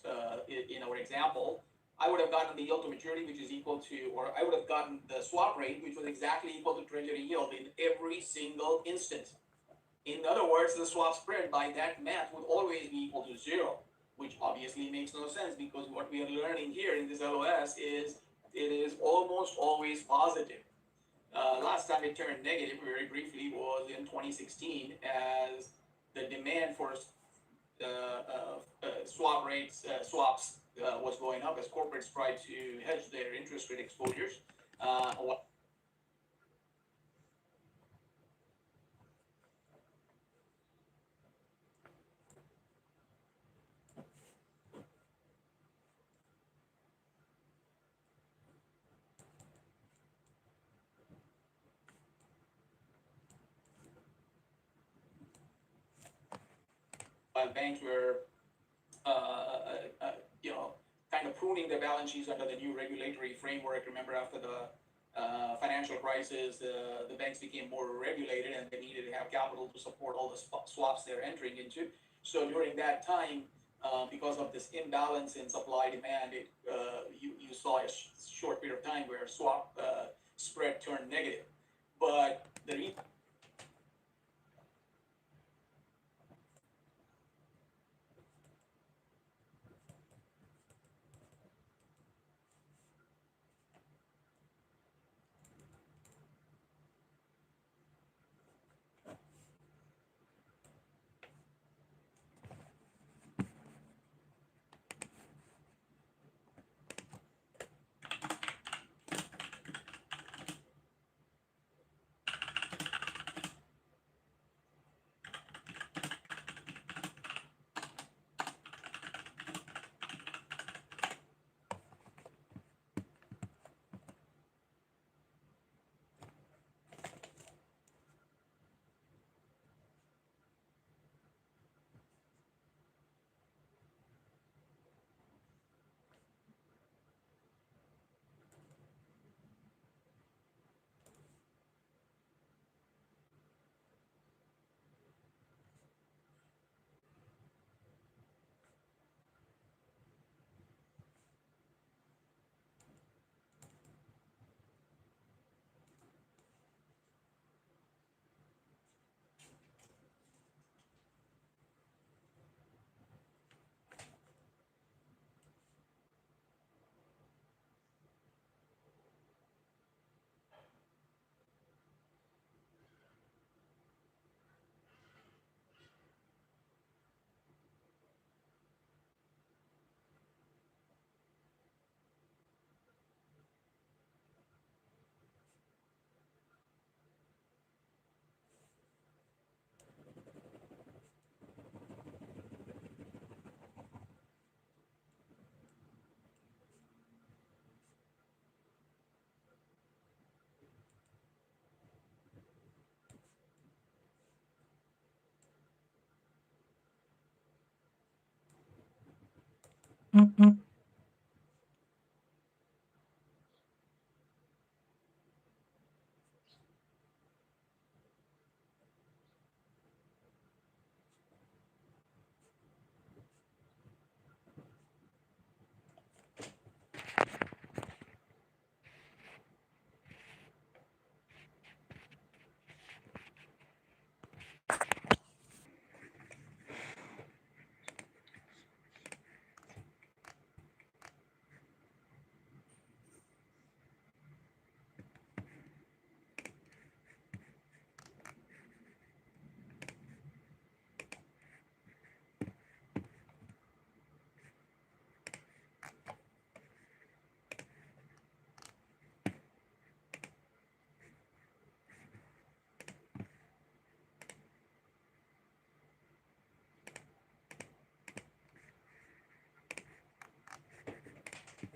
in our example. I would have gotten the yield to maturity, which is equal to, or I would have gotten the swap rate, which was exactly equal to treasury yield in every single instance. In other words, the swap spread by that math would always be equal to 0, which obviously makes no sense because what we are learning here in this LOS is it is almost always positive. Last time it turned negative, very briefly, was in 2016 as the demand for swap rates, swaps was going up as corporates tried to hedge their interest rate exposures. While banks were, uh, you know, kind of pruning their balance sheets under the new regulatory framework. Remember, after the financial crisis, the banks became more regulated and they needed to have capital to support all the swaps they're entering into. So during that time, because of this imbalance in supply demand, you saw a short period of time where swap spread turned negative. But the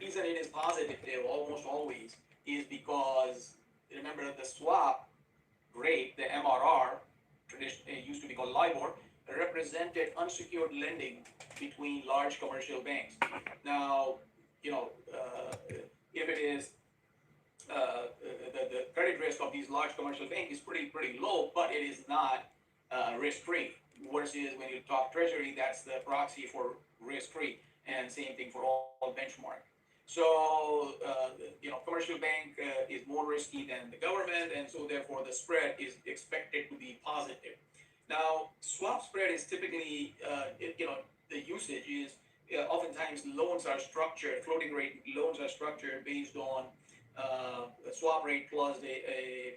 reason it is positive almost always is because remember the swap rate, the MRR, traditionally used to be called LIBOR, represented unsecured lending between large commercial banks. Now, if it is the credit risk of these large commercial banks is pretty low, but it is not risk free. Versus when you talk treasury, that's the proxy for risk free, and same thing for all benchmark. So commercial bank is more risky than the government, and so therefore the spread is expected to be positive. Now, swap spread is typically the usage is oftentimes loans are structured, floating rate loans are structured based on a swap rate plus a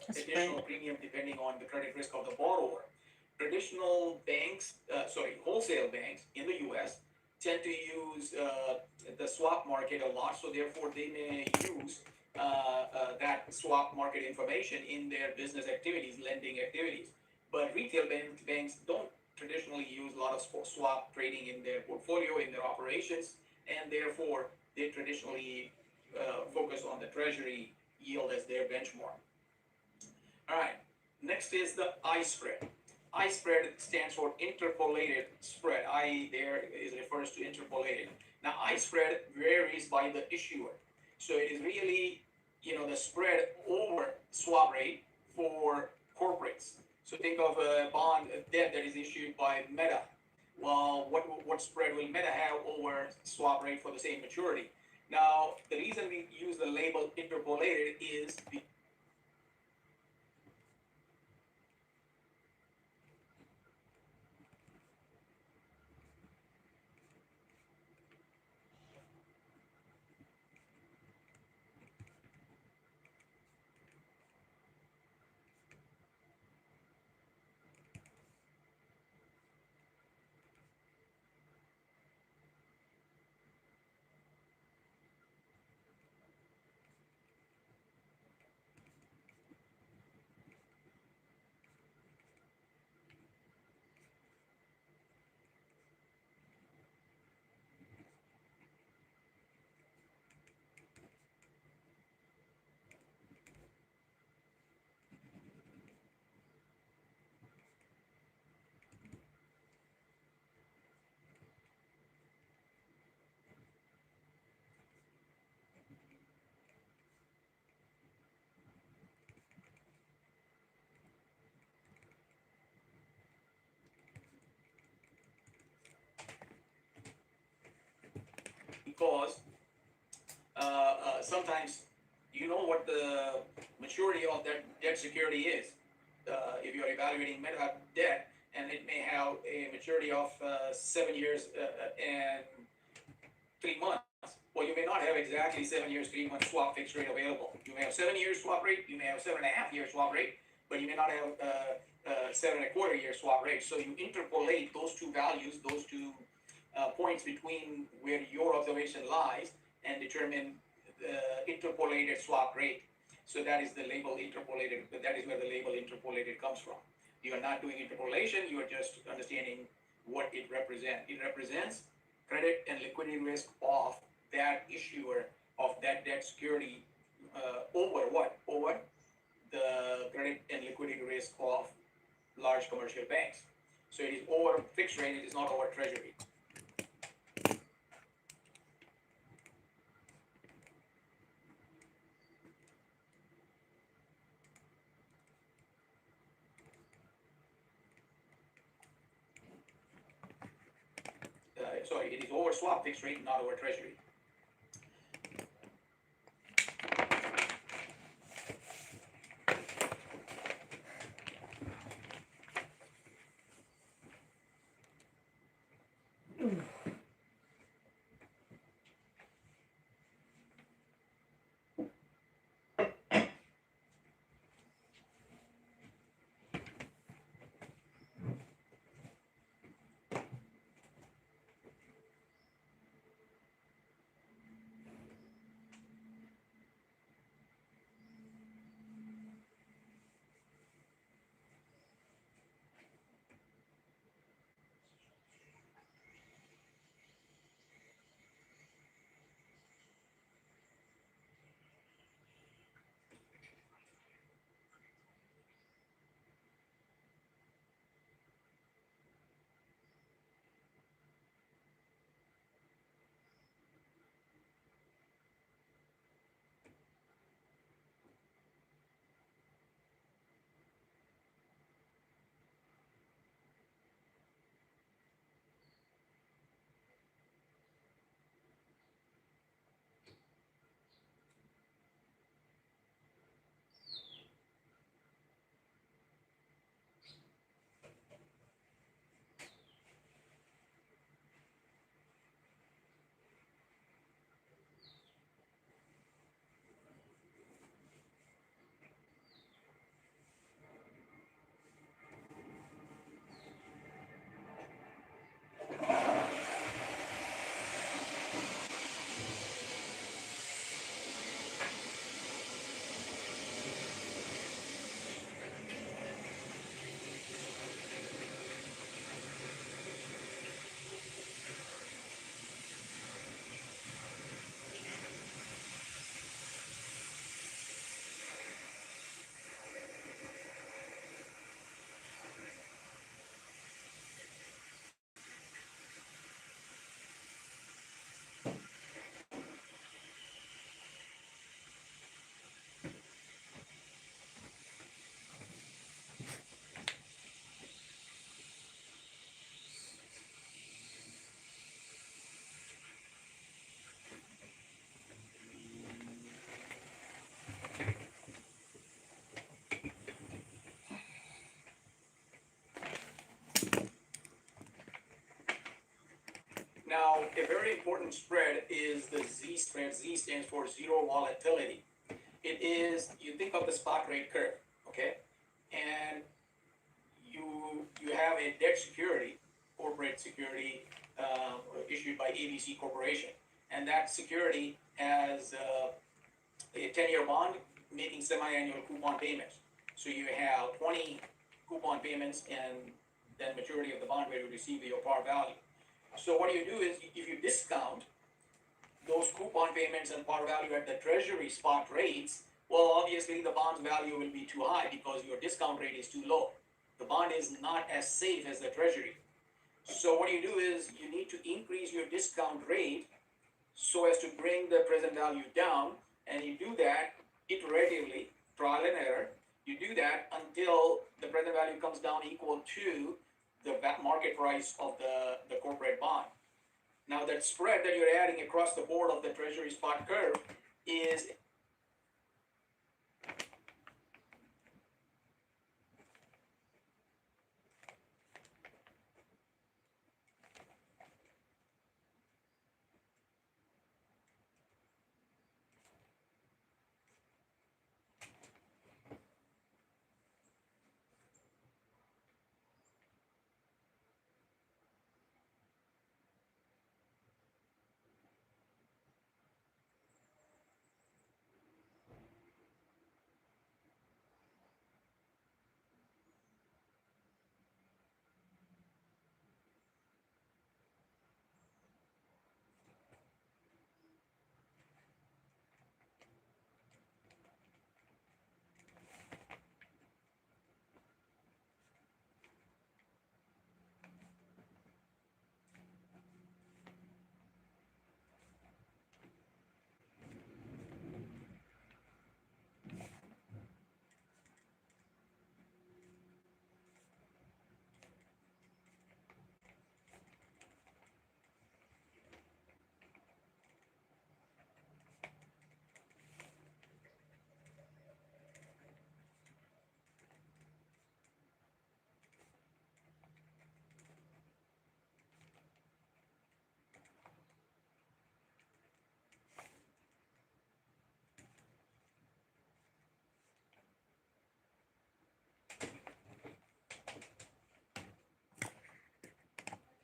additional premium depending on the credit risk of the borrower. Traditional banks, wholesale banks in the U.S. tend to use the swap market a lot, so therefore they may use that swap market information in their business activities, lending activities. But retail banks don't traditionally use a lot of swap trading in their portfolio, in their operations, and therefore they traditionally focus on the treasury yield as their benchmark. All right, next is the I spread. I spread stands for interpolated spread. I there is refers to interpolated. Now I spread varies by the issuer, so it is really the spread over swap rate for corporates. So think of a bond, a debt that is issued by Meta. Well, what spread will Meta have over swap rate for the same maturity? Now, the reason we use the label interpolated is because sometimes you know what the maturity of that debt security is. If you're evaluating Meta debt, and it may have a maturity of 7 years and 3 months. Well, you may not have exactly 7 years, 3 months swap fixed rate available. You may have 7 years swap rate, you may have 7.5 year swap rate, but you may not have 7.25 year swap rate. So you interpolate those two values, those two points between where your observation lies, and determine the interpolated swap rate. So that is the label interpolated. That is where the label interpolated comes from. You are not doing interpolation. You are just understanding what it represents. It represents credit and liquidity risk of that issuer of that debt security over what? Over the credit and liquidity risk of large commercial banks. So it is over fixed rate. It is not over treasury. Sorry, it is over swap fixed rate, not over treasury. a very important spread is the Z spread. Z stands for zero volatility. It is, you think of the spot rate curve, okay? And you have a debt security, corporate security, issued by ABC Corporation, and that security has a 10-year bond making semi-annual coupon payments. So you have 20 coupon payments, and then maturity of the bond where you receive your par value. So what you do is, if you discount those coupon payments and par value at the treasury spot rates, well, obviously the bond's value will be too high because your discount rate is too low. The bond is not as safe as the treasury. So what you do is, you need to increase your discount rate so as to bring the present value down, and you do that iteratively, trial and error. You do that until the present value comes down equal to the market price of the corporate bond. Now that spread that you're adding across the board of the treasury spot curve is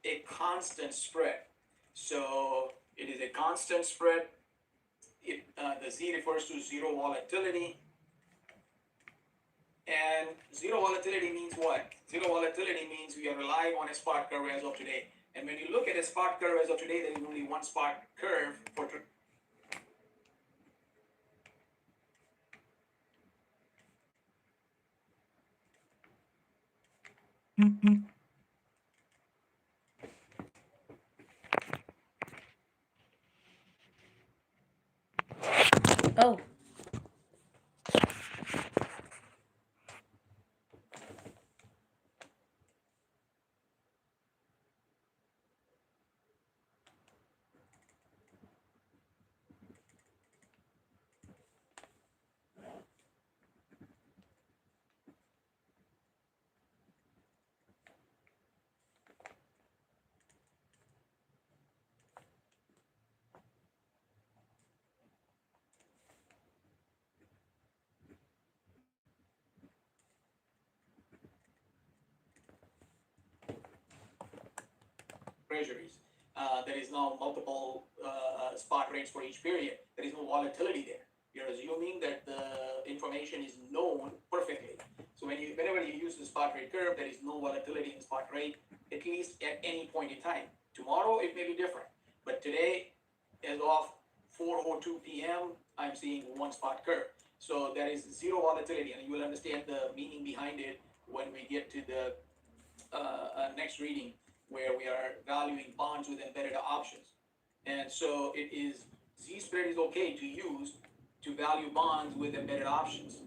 a constant spread. So it is a constant spread. The Z refers to zero volatility. And zero volatility means what? Zero volatility means we are relying on a spot curve as of today. And when you look at a spot curve as of today, there is only one spot curve for Oh, treasuries. There is now multiple spot rates for each period. There is no volatility there. You're assuming that the information is known perfectly. So whenever you use the spot rate curve, there is no volatility in spot rate, at least at any point in time. Tomorrow it may be different, but today, as of 4:02 p.m., I'm seeing one spot curve. So there is zero volatility, and you will understand the meaning behind it when we get to the next reading, where we are valuing bonds with embedded options. And so it is, Z spread is okay to use to value bonds with embedded options.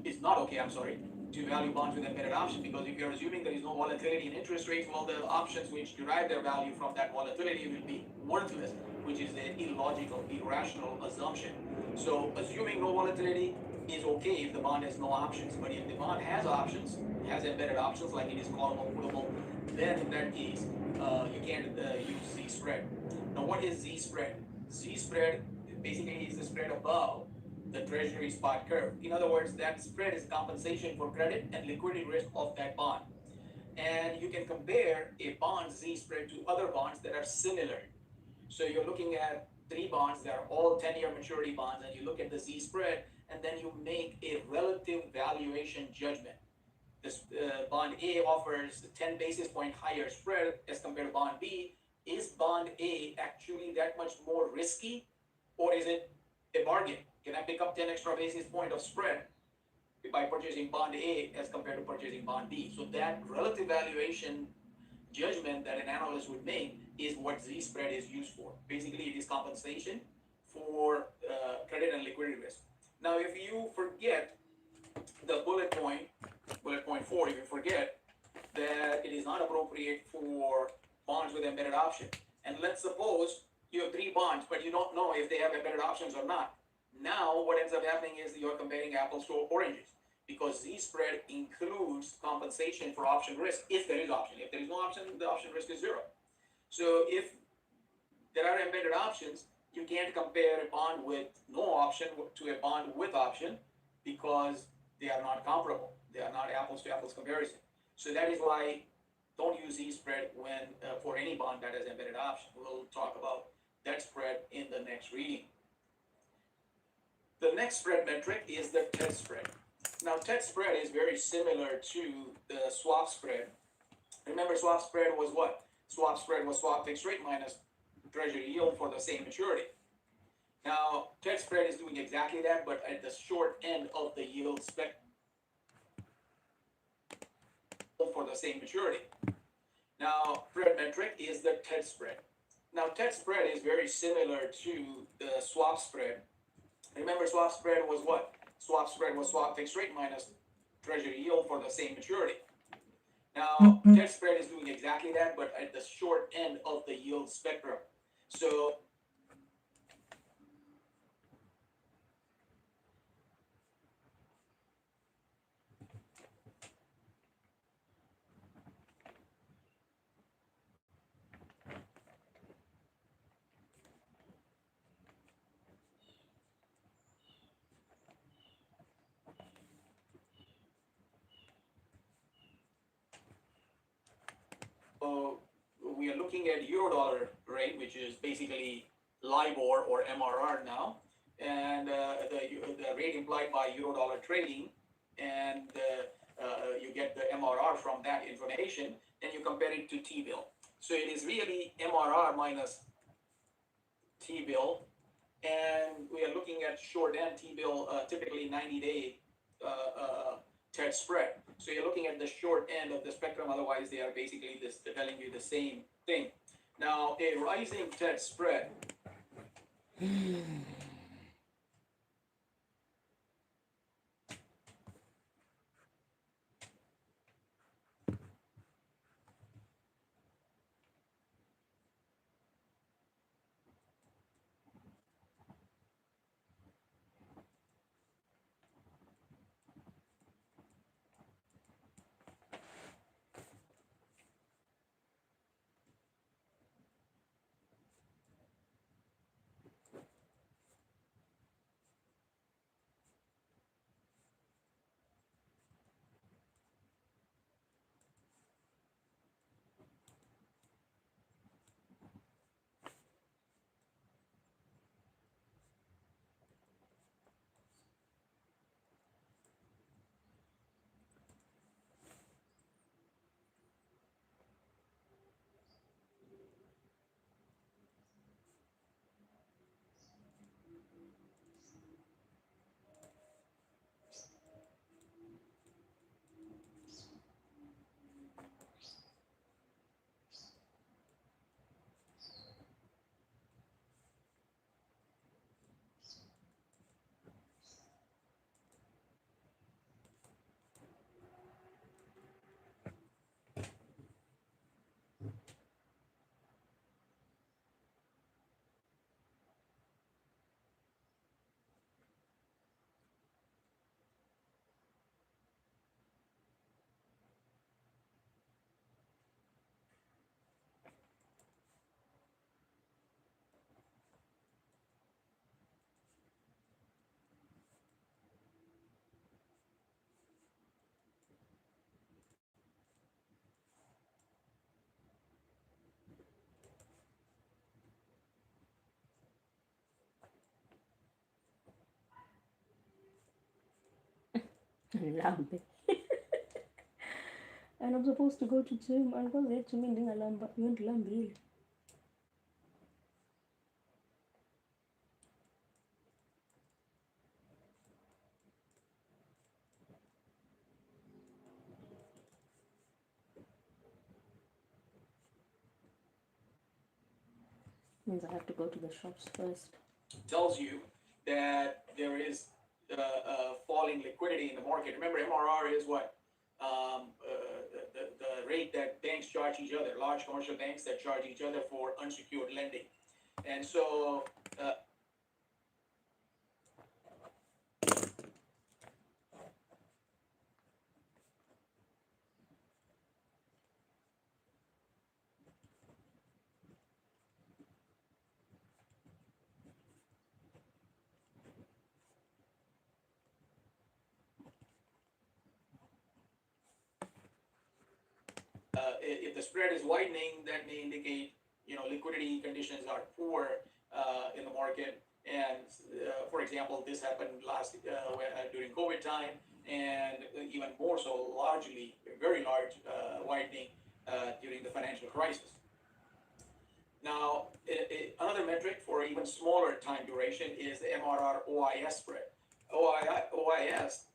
It's not okay, I'm sorry, to value bonds with embedded options, because if you're assuming there is no volatility in interest rates, well, the options which derive their value from that volatility will be worthless, which is an illogical, irrational assumption. So assuming no volatility is okay if the bond has no options, but if the bond has options, has embedded options, like it is callable, puttable, then in that case, you can't use Z spread. Now, what is Z spread? Z spread basically is the spread above the treasury spot curve. In other words, that spread is compensation for credit and liquidity risk of that bond. And you can compare a bond Z spread to other bonds that are similar. So you're looking at three bonds that are all 10-year maturity bonds, and you look at the Z spread, and then you make a relative valuation judgment. This bond A offers 10 basis point higher spread as compared to bond B. Is bond A actually that much more risky, or is it a bargain? Can I pick up 10 extra basis point of spread by purchasing bond A as compared to purchasing bond B? So that relative valuation judgment that an analyst would make is what Z spread is used for. Basically, it is compensation for credit and liquidity risk. Now, if you forget the bullet point 4, if you forget that it is not appropriate for bonds with embedded option, and let's suppose you have three bonds, but you don't know if they have embedded options or not. Now, what ends up happening is you're comparing apples to oranges, because Z spread includes compensation for option risk if there is option. If there is no option, the option risk is zero. So if there are embedded options, you can't compare a bond with no option to a bond with option, because they are not comparable. They are not apples to apples comparison. So that is why don't use Z spread when for any bond that has embedded option. We'll talk about that spread in the next reading. The next spread metric is the TED spread. Now, TED spread is very similar to the swap spread. Remember, swap spread was what? Swap spread was swap fixed rate minus treasury yield for the same maturity. Now, TED spread is doing exactly that, but at the short end of the yield spectrum for the same maturity. Now, spread metric is the TED spread. Now, TED spread is very similar to the swap spread. Remember, swap spread was what? Swap spread was swap fixed rate minus treasury yield for the same maturity. Now, TED spread is doing exactly that, but at the short end of the yield spectrum. So, we are looking at euro-dollar rate, which is basically LIBOR or MRR now, and the rate implied by euro-dollar trading, and you get the MRR from that information, and you compare it to T-bill. So it is really MRR minus T-bill, and we are looking at short end T-bill, typically 90-day TED spread. So you're looking at the short end of the spectrum, otherwise they are basically telling you the same thing. Now, a rising TED spread ngilambe. And I'm supposed to go to gym. Andikwazi ejim ndingalamba, yondilambile. Means I have to go to the shops first. Tells you that there is falling liquidity in the market. Remember, MRR is what? The rate that banks charge each other, large commercial banks that charge each other for unsecured lending. And so if the spread is widening, that may indicate liquidity conditions are poor in the market. And for example, this happened during COVID time, and even more so, largely very large widening during the financial crisis. Now, another metric for even smaller time duration is the MRR OIS spread. OIS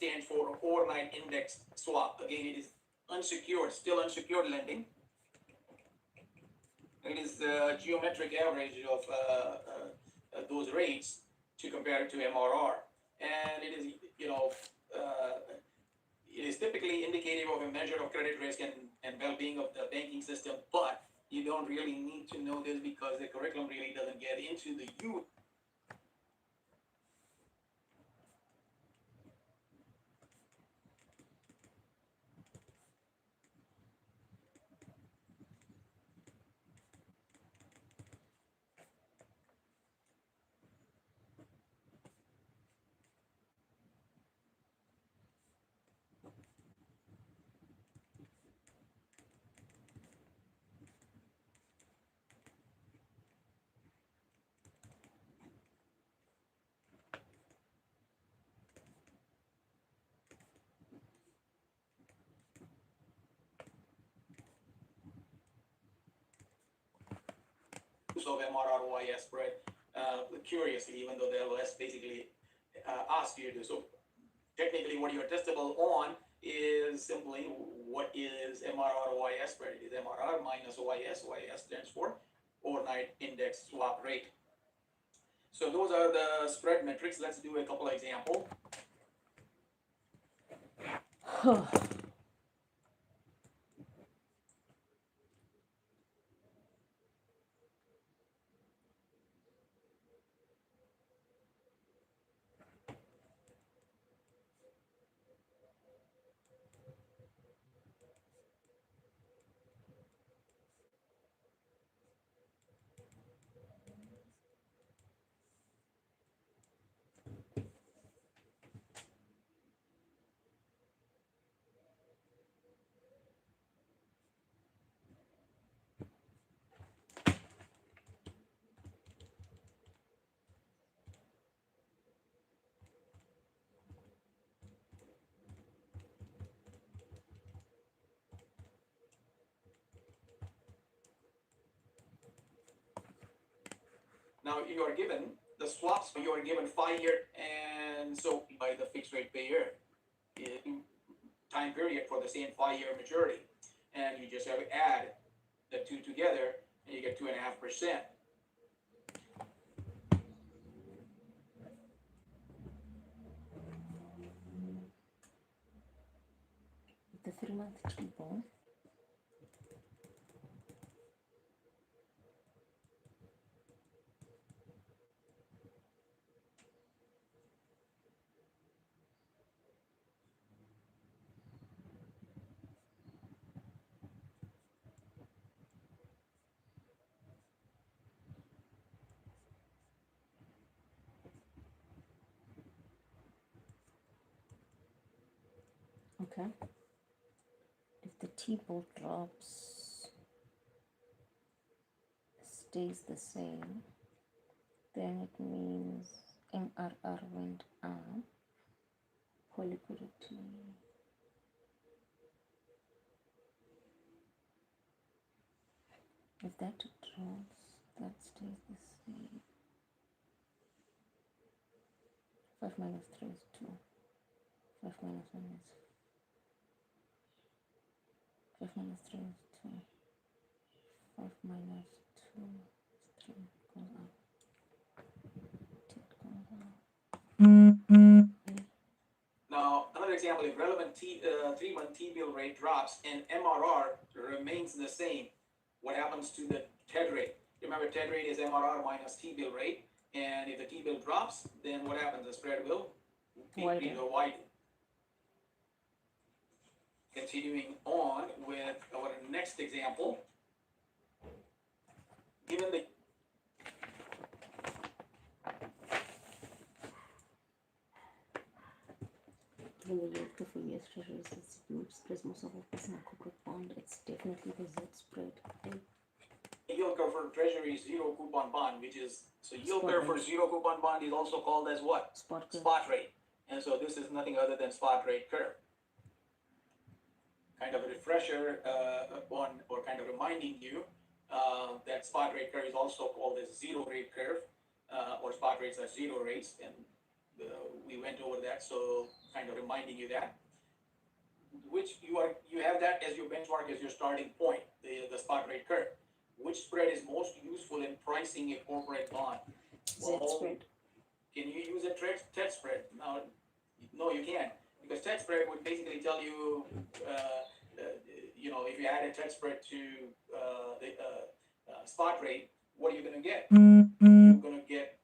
stands for overnight index swap. Again, it is unsecured, still unsecured lending. It is the geometric average of those rates to compare it to MRR, and it is it is typically indicative of a measure of credit risk and well-being of the banking system. But you don't really need to know this because the curriculum really doesn't get into the use. Of MRR-OIS spread curiously, even though the LOS basically asks you to. So technically, what you're testable on is simply what is MRR-OIS spread. It is MRR minus OIS. OIS stands for overnight index swap rate. So those are the spread metrics. Let's do a couple of examples. you are given the swaps, you are given 5 year, and so by the fixed rate per year time period for the same 5 year maturity, and you just have to add the two together, and you get 2.5%. The 3-month T-bill. Okay. If the T-bill drops, stays the same, then it means MRR went up for liquidity. If that drops, that stays the same. 5 minus 3 is 2. 5 minus 1 is 5 minus 3 is 2. 5 minus 2 is 3. Goes up. It goes up. Now, another example, if relevant 3-month T-bill rate drops and MRR remains the same, what happens to the TED rate? Remember, TED rate is MRR minus T-bill rate, and if the T-bill drops, then what happens? The spread will increase or widen. Continuing on with our next example, given the yield curve for US Treasuries is huge, spreads most of it in a corporate bond. It's definitely the Z spread. yield curve for Treasury zero coupon bond, which is, so yield curve for zero coupon bond is also called as what? Spot rate. And so this is nothing other than spot rate curve. Kind of a refresher on, or kind of reminding you that spot rate curve is also called as zero rate curve, or spot rates are zero rates, and we went over that, so kind of reminding you that, which you have that as your benchmark, as your starting point, the spot rate curve. Which spread is most useful in pricing a corporate bond? Well, spread. Can you use a TED spread? No, you can't, because TED spread would basically tell you, if you add a TED spread to the spot rate, what are you going to get? You're going to get,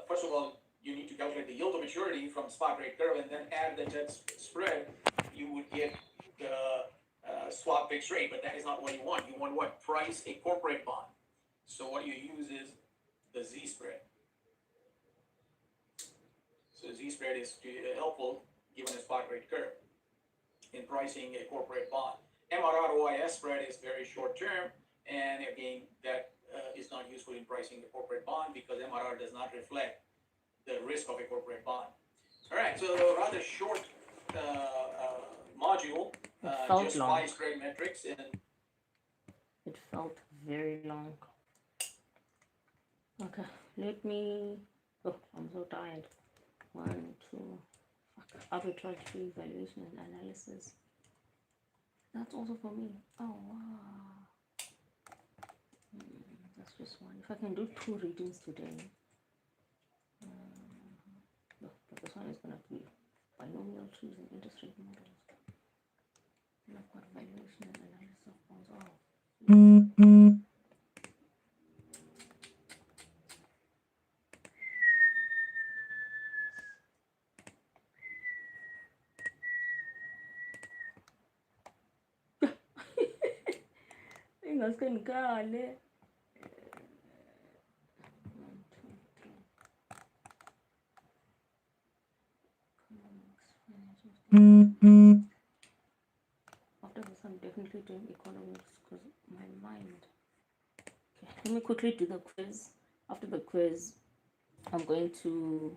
first of all, you need to calculate the yield to maturity from spot rate curve, and then add the TED spread. You would get the swap fixed rate, but that is not what you want. You want what? Price a corporate bond. So what you use is the Z spread. So Z spread is helpful given a spot rate curve in pricing a corporate bond. MRR OIS spread is very short term, and again, that is not useful in pricing a corporate bond because MRR does not reflect the risk of a corporate bond. All right, so rather short module, just long. 5 spread metrics, and it felt very long. Okay, let me. Oh, I'm so tired. 1, 2. Arbitrage fee valuation and analysis. That's also for me. Oh wow. That's just one. If I can do 2 readings today. But this one is gonna be binomial trees and interest rate models. And I've got valuation and analysis of bonds. Oh. Ingasikhangale. 1, 2, 3. After this, I'm definitely doing economics because my mind. Okay, let me quickly do the quiz. After the quiz, I'm going to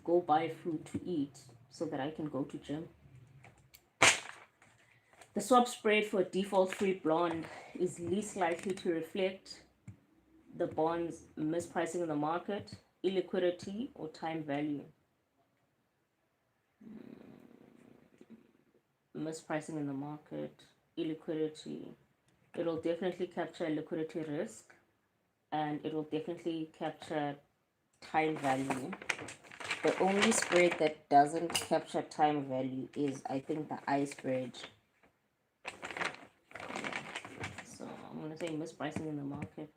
go buy food to eat so that I can go to gym. The swap spread for default free blonde is least likely to reflect the bonds mispricing in the market, illiquidity, or time value? Mispricing in the market, illiquidity. It will definitely capture liquidity risk, and it will definitely capture time value. The only spread that doesn't capture time value is, I think, the I spread. So I'm going to say mispricing in the market.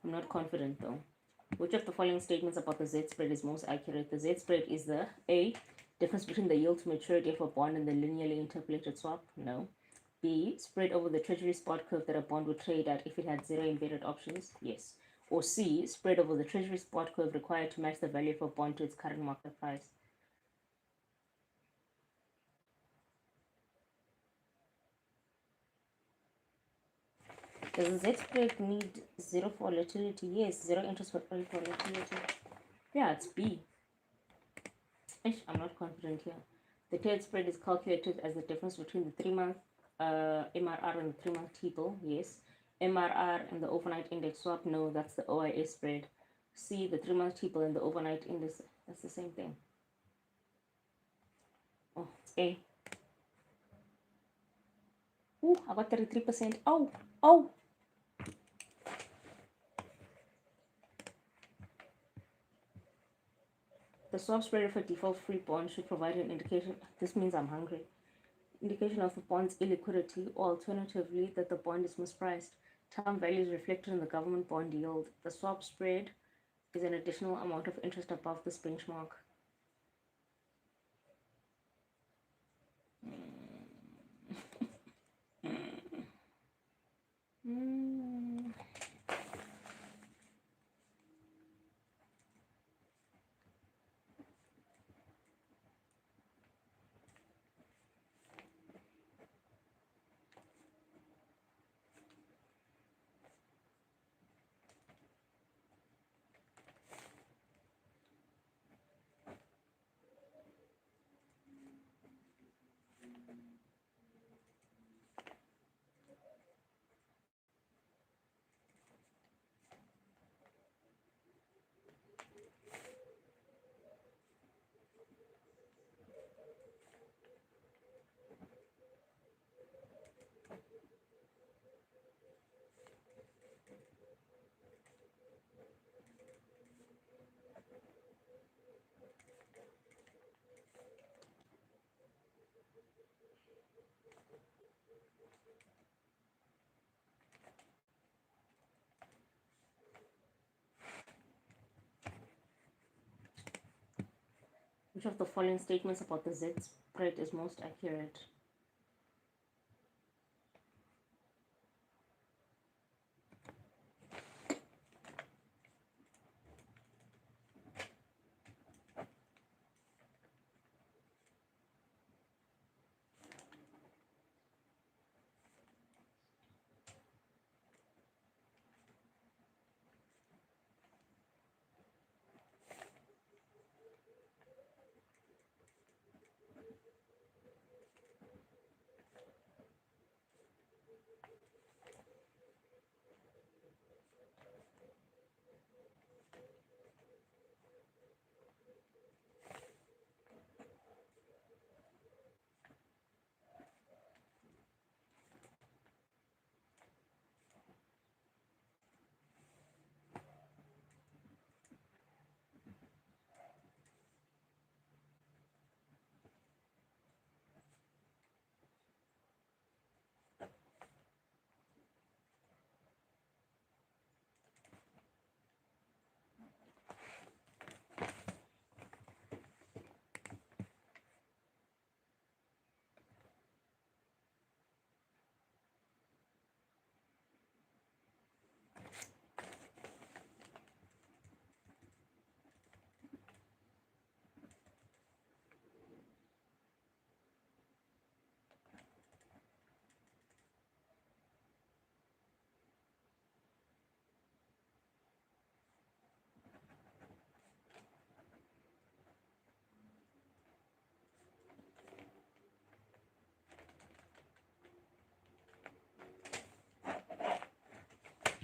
I'm not confident though. Which of the following statements about the Z spread is most accurate? The Z spread is the A, difference between the yield to maturity of a bond and the linearly interpolated swap? No. B, spread over the treasury spot curve that a bond would trade at if it had zero embedded options? Yes. Or C, spread over the treasury spot curve required to match the value of a bond to its current market price? Does the Z spread need zero volatility? Yes, zero interest rate volatility. Yeah, it's B. I'm not confident here. The trade spread is calculated as the difference between the 3-month MRR and the 3-month T-bill. Yes. MRR and the overnight index swap. No, that's the OIS spread. C, the 3-month T-bill and the overnight index. That's the same thing. Oh, it's A. Ooh, I got 33%. Oh. The swap spread of a default-free bond should provide an indication. This means I'm hungry. Indication of the bond's illiquidity, or alternatively that the bond is mispriced. Time value is reflected in the government bond yield. The swap spread is an additional amount of interest above this benchmark. Which of the following statements about the Z spread is most accurate?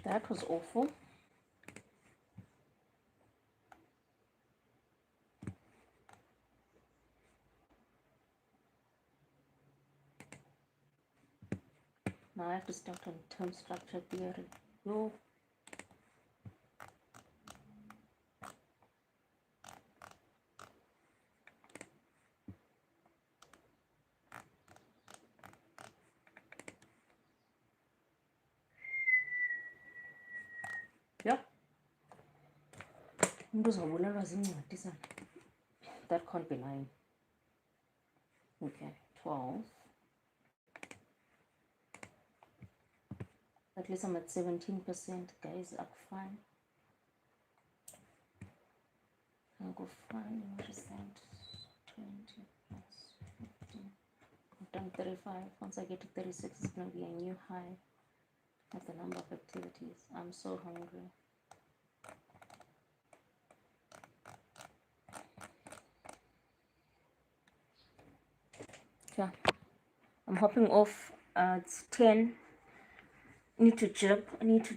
That was awful. Now I have to start on term structure theory. Yo. Yep. That can't be 9. Okay, 12. At least I'm at 17%, guys. I'm fine. I'll go fine. What is that? 20 plus 15. I've done 35. Once I get to 36, it's going to be a new high of the number of activities. I'm so hungry. Yeah, I'm hopping off. It's 10. I need to jump. I need to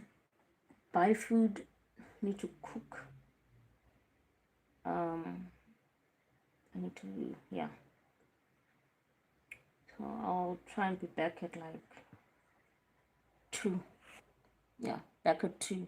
buy food. I need to cook. I need to, yeah. So I'll try and be back at like 2. Yeah, back at 2.